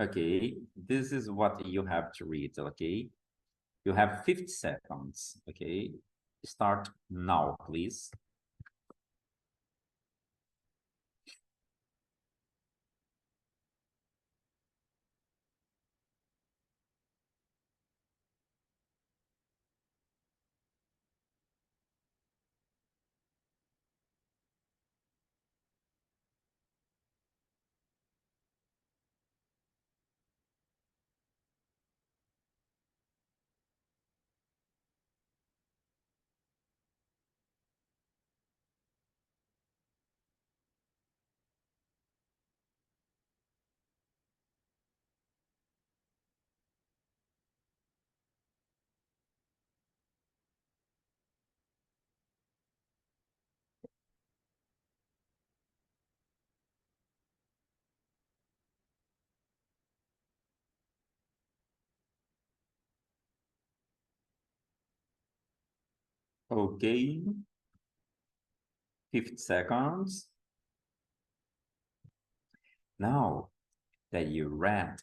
Okay, this is what you have to read, okay? You have 50 seconds, okay? Start now, please. Okay, 50 seconds. Now that you read,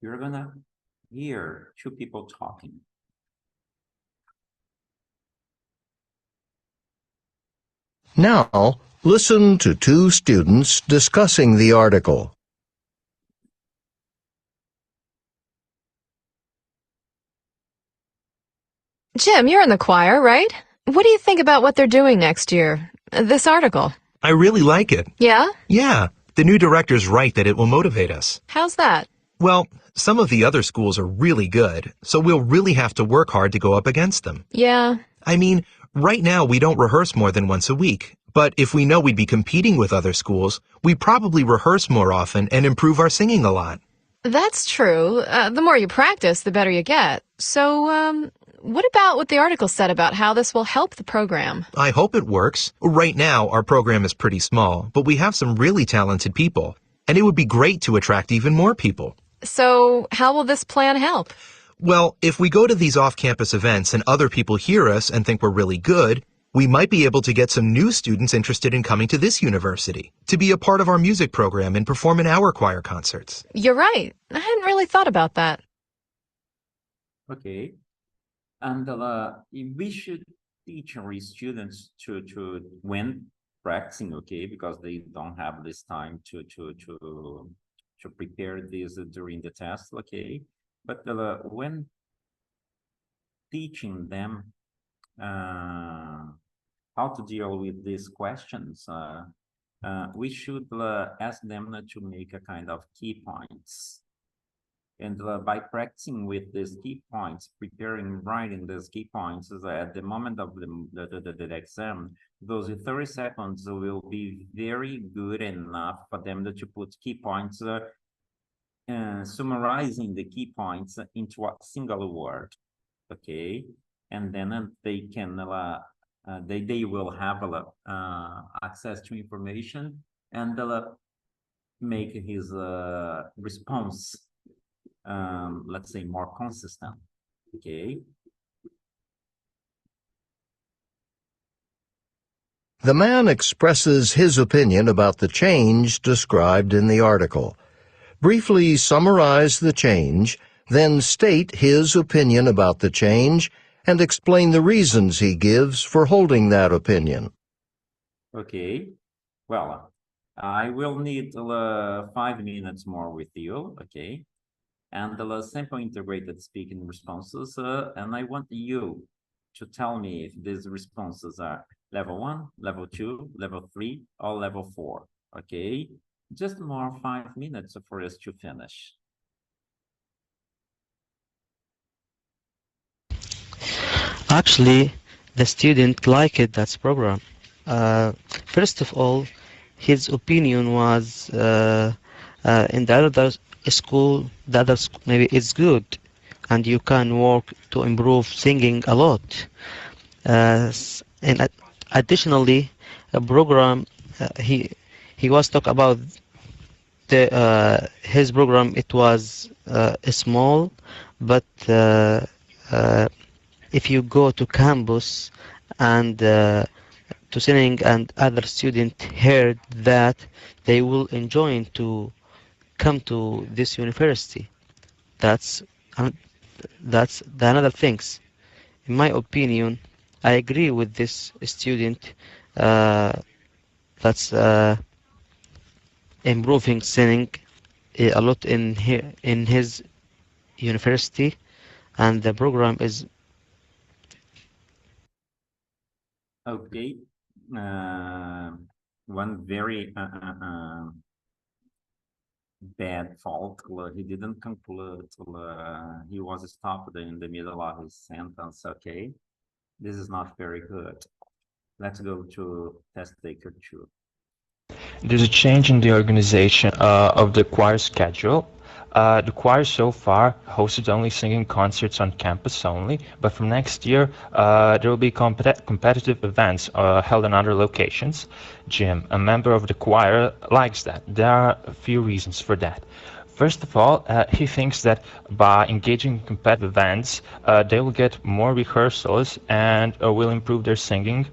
you're gonna hear 2 people talking. Now, listen to 2 students discussing the article. Jim, you're in the choir, right? What do you think about what they're doing next year? This article. I really like it. Yeah? Yeah, the new director's right that it will motivate us. How's that? Well, some of the other schools are really good, so we'll really have to work hard to go up against them. Yeah. I mean, right now we don't rehearse more than once a week, but if we know we'd be competing with other schools, we probably rehearse more often and improve our singing a lot. That's true. The more you practice, the better you get. So, what about what the article said about how this will help the program? I hope it works. Right now, our program is pretty small, but we have some really talented people, and it would be great to attract even more people. So, how will this plan help? Well, if we go to these off-campus events and other people hear us and think we're really good, we might be able to get some new students interested in coming to this university, to be a part of our music program and perform in our choir concerts. You're right. I hadn't really thought about that. Okay. And we should teach our students to when practicing, okay, because they don't have this time to prepare this during the test, okay. But when teaching them how to deal with these questions, we should ask them to make a kind of key points. And by practicing with these key points, preparing, writing these key points at the moment of the exam, those 30 seconds will be very good enough for them to put key points, summarizing the key points into a single word, okay? And then they can, they will have access to information and make his response, let's say, more consistent, okay? The man expresses his opinion about the change described in the article. Briefly summarize the change, then state his opinion about the change and explain the reasons he gives for holding that opinion. Okay, well, I will need 5 minutes more with you, okay? And the simple integrated speaking responses, and I want you to tell me if these responses are level 1, level 2, level 3, or level 4, okay? Just more 5 minutes for us to finish. Actually, the student liked that program. First of all, his opinion was in the other school, maybe it's good, and you can work to improve singing a lot. And additionally, a program he was talk about his program. It was small, but if you go to campus and to singing and other students heard that, they will enjoy to come to this university. That's that's the another things. In my opinion, I agree with this student. That's improving singing a lot in his university, and the program is Okay, one very bad fault. He didn't conclude. He was stopped in the middle of his sentence. Okay, this is not very good. Let's go to test taker 2. There's a change in the organization of the choir schedule. The choir so far hosted only singing concerts on campus only, but from next year there will be competitive events held in other locations. Jim, a member of the choir, likes that. There are a few reasons for that. First of all, he thinks that by engaging in competitive events, they will get more rehearsals and will improve their singing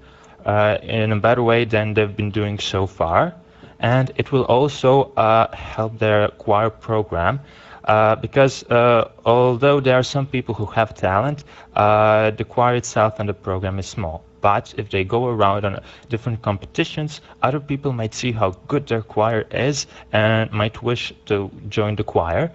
in a better way than they've been doing so far. And it will also help their choir program because although there are some people who have talent, the choir itself and the program is small. But if they go around on different competitions, other people might see how good their choir is and might wish to join the choir.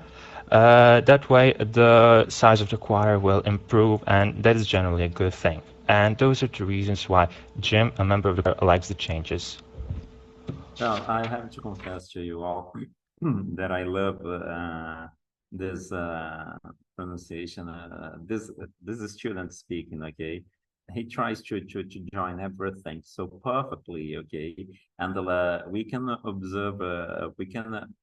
That way, the size of the choir will improve, and that is generally a good thing. And those are the reasons why Jim, a member of the choir, likes the changes. Well, I have to confess to you all that I love this pronunciation. This student speaking, okay? He tries to join everything so perfectly, okay? And we can observe, we can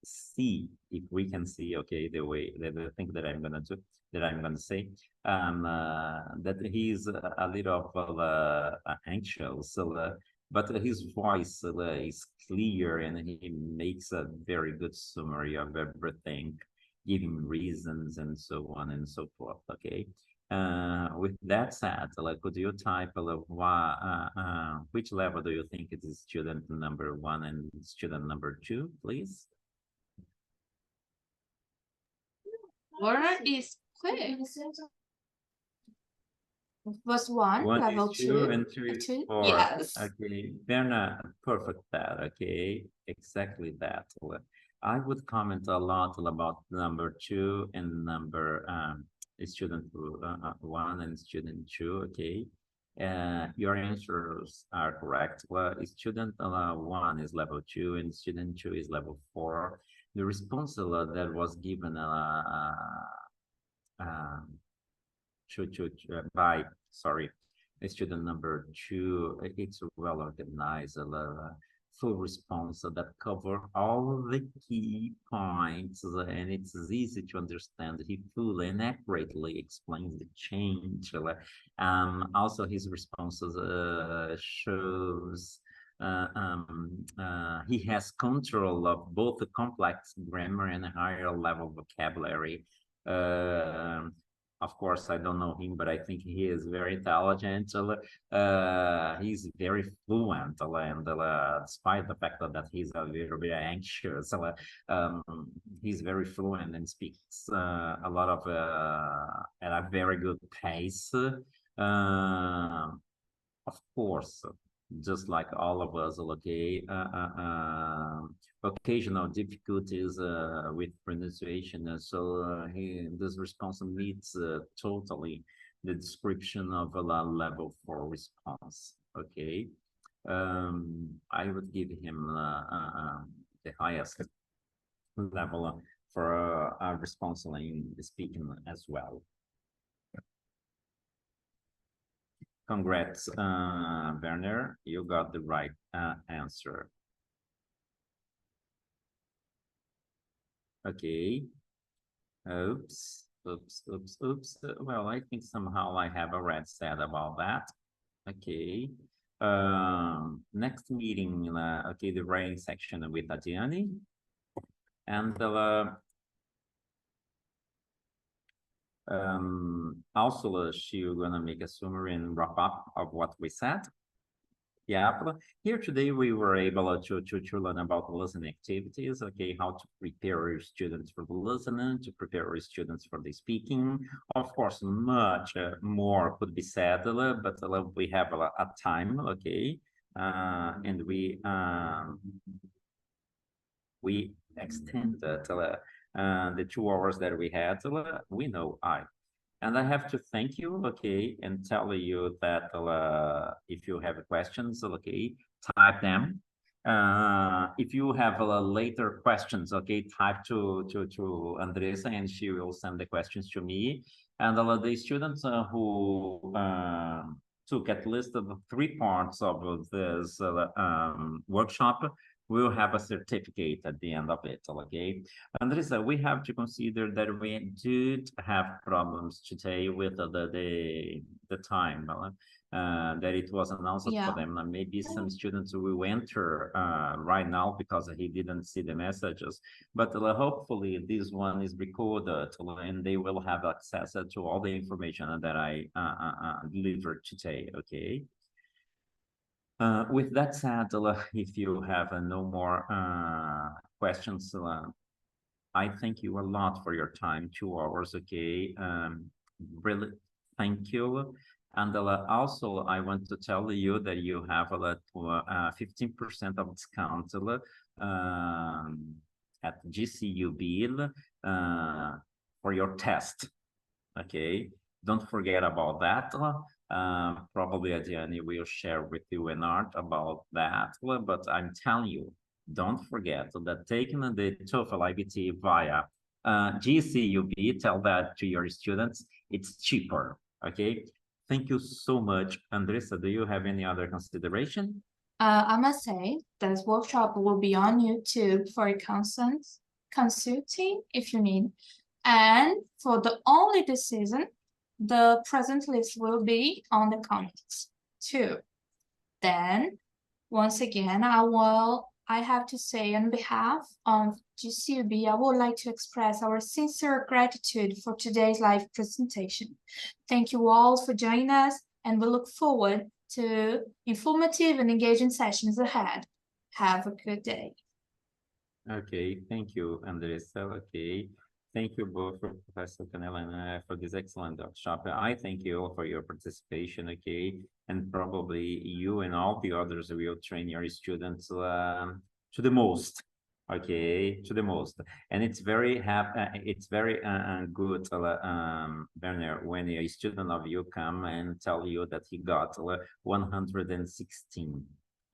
see, if we can see, okay, the thing that I'm gonna do, that I'm gonna say, that he's a little anxious, but his voice is clear and he makes a very good summary of everything, giving reasons and so on and so forth, okay? With that said, could you type which level do you think it is student number 1 and student number 2, please? Learner is quick. Was 1, level is 2, 2, and 2 is 4. Yes. Okay, Berna, perfect that. Okay, exactly that. I would comment a lot about number 2 and number student 1 and student 2. Okay, Your answers are correct. Well, student 1 is level 2 and student 2 is level 4. The response that was given by student number 2, it's well organized, full response that cover all the key points, and it's easy to understand. He fully and accurately explains the change. Also his responses shows he has control of both the complex grammar and higher level vocabulary. Of course, I don't know him, but I think he is very intelligent. He's very fluent, and despite the fact that he's a little bit anxious, he's very fluent and speaks a lot of at a very good pace. Of course, just like all of us, okay, occasional difficulties with pronunciation. So this response meets totally the description of a level 4 response. Okay, I would give him the highest level for a response in speaking as well. Congrats, Werner, you got the right answer. Okay. Oops. Well, I think somehow I have already said about that. Okay. Next meeting, okay, the writing section with Adriani. And also she's gonna make a summary and wrap up of what we said. Yeah, here today we were able to learn about listening activities, okay, how to prepare your students for the listening, to prepare your students for the speaking. Of course, much more could be said, but we have a time, okay, and we extended the 2 hours that we had. We know and I have to thank you, okay, and tell you that if you have questions, okay, type them. If you have later questions, okay, type to Andressa and she will send the questions to me. And the students who took at least 3 parts of this workshop will have a certificate at the end of it, okay? Andressa, we have to consider that we did have problems today with the time, that it was announced for them. Maybe some students will enter right now because he didn't see the messages, but hopefully this one is recorded and they will have access to all the information that I delivered today, okay? With that said, if you have no more questions, I thank you a lot for your time, 2 hours, okay? Really, thank you. And also, I want to tell you that you have a 15% of discount at GCUB for your test, okay? Don't forget about that. Probably Adriani will share with you an art about that, but I'm telling you, don't forget that taking the TOEFL iBT via GCUB, tell that to your students, it's cheaper, okay? Thank you so much. Andressa, do you have any other consideration? I must say, this workshop will be on YouTube for consulting if you need. And for the only this season, the present list will be on the comments too. Then, once again, I have to say on behalf of GCUB, I would like to express our sincere gratitude for today's live presentation. Thank you all for joining us, and we look forward to informative and engaging sessions ahead. Have a good day. Okay, thank you, Andressa. Okay. Thank you both, Professor Canella, for this excellent workshop. I thank you all for your participation, okay? And probably you and all the others will train your students to the most. okay, to the most. And it's very good, Werner, when a student of you come and tell you that he got 116,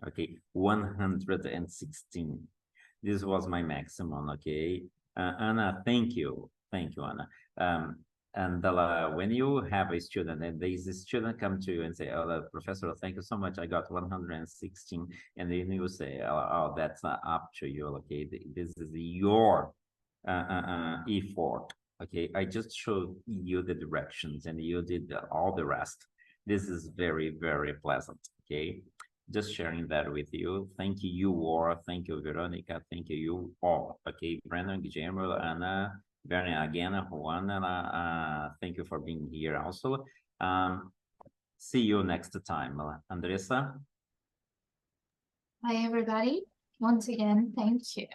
okay, 116. This was my maximum, okay. Anna, thank you, Anna. And when you have a student and this student come to you and say, oh, professor, thank you so much, I got 116, and then you say, oh, that's up to you, okay, this is your effort, okay, I just showed you the directions and you did all the rest. This is very, very pleasant, okay, just sharing that with you. Thank you, War, thank you, Veronica, thank you all, okay, Brandon, Guillermo, Anna, Werner, again, Juan, thank you for being here also. See you next time. Andressa? Hi, everybody. Once again, thank you.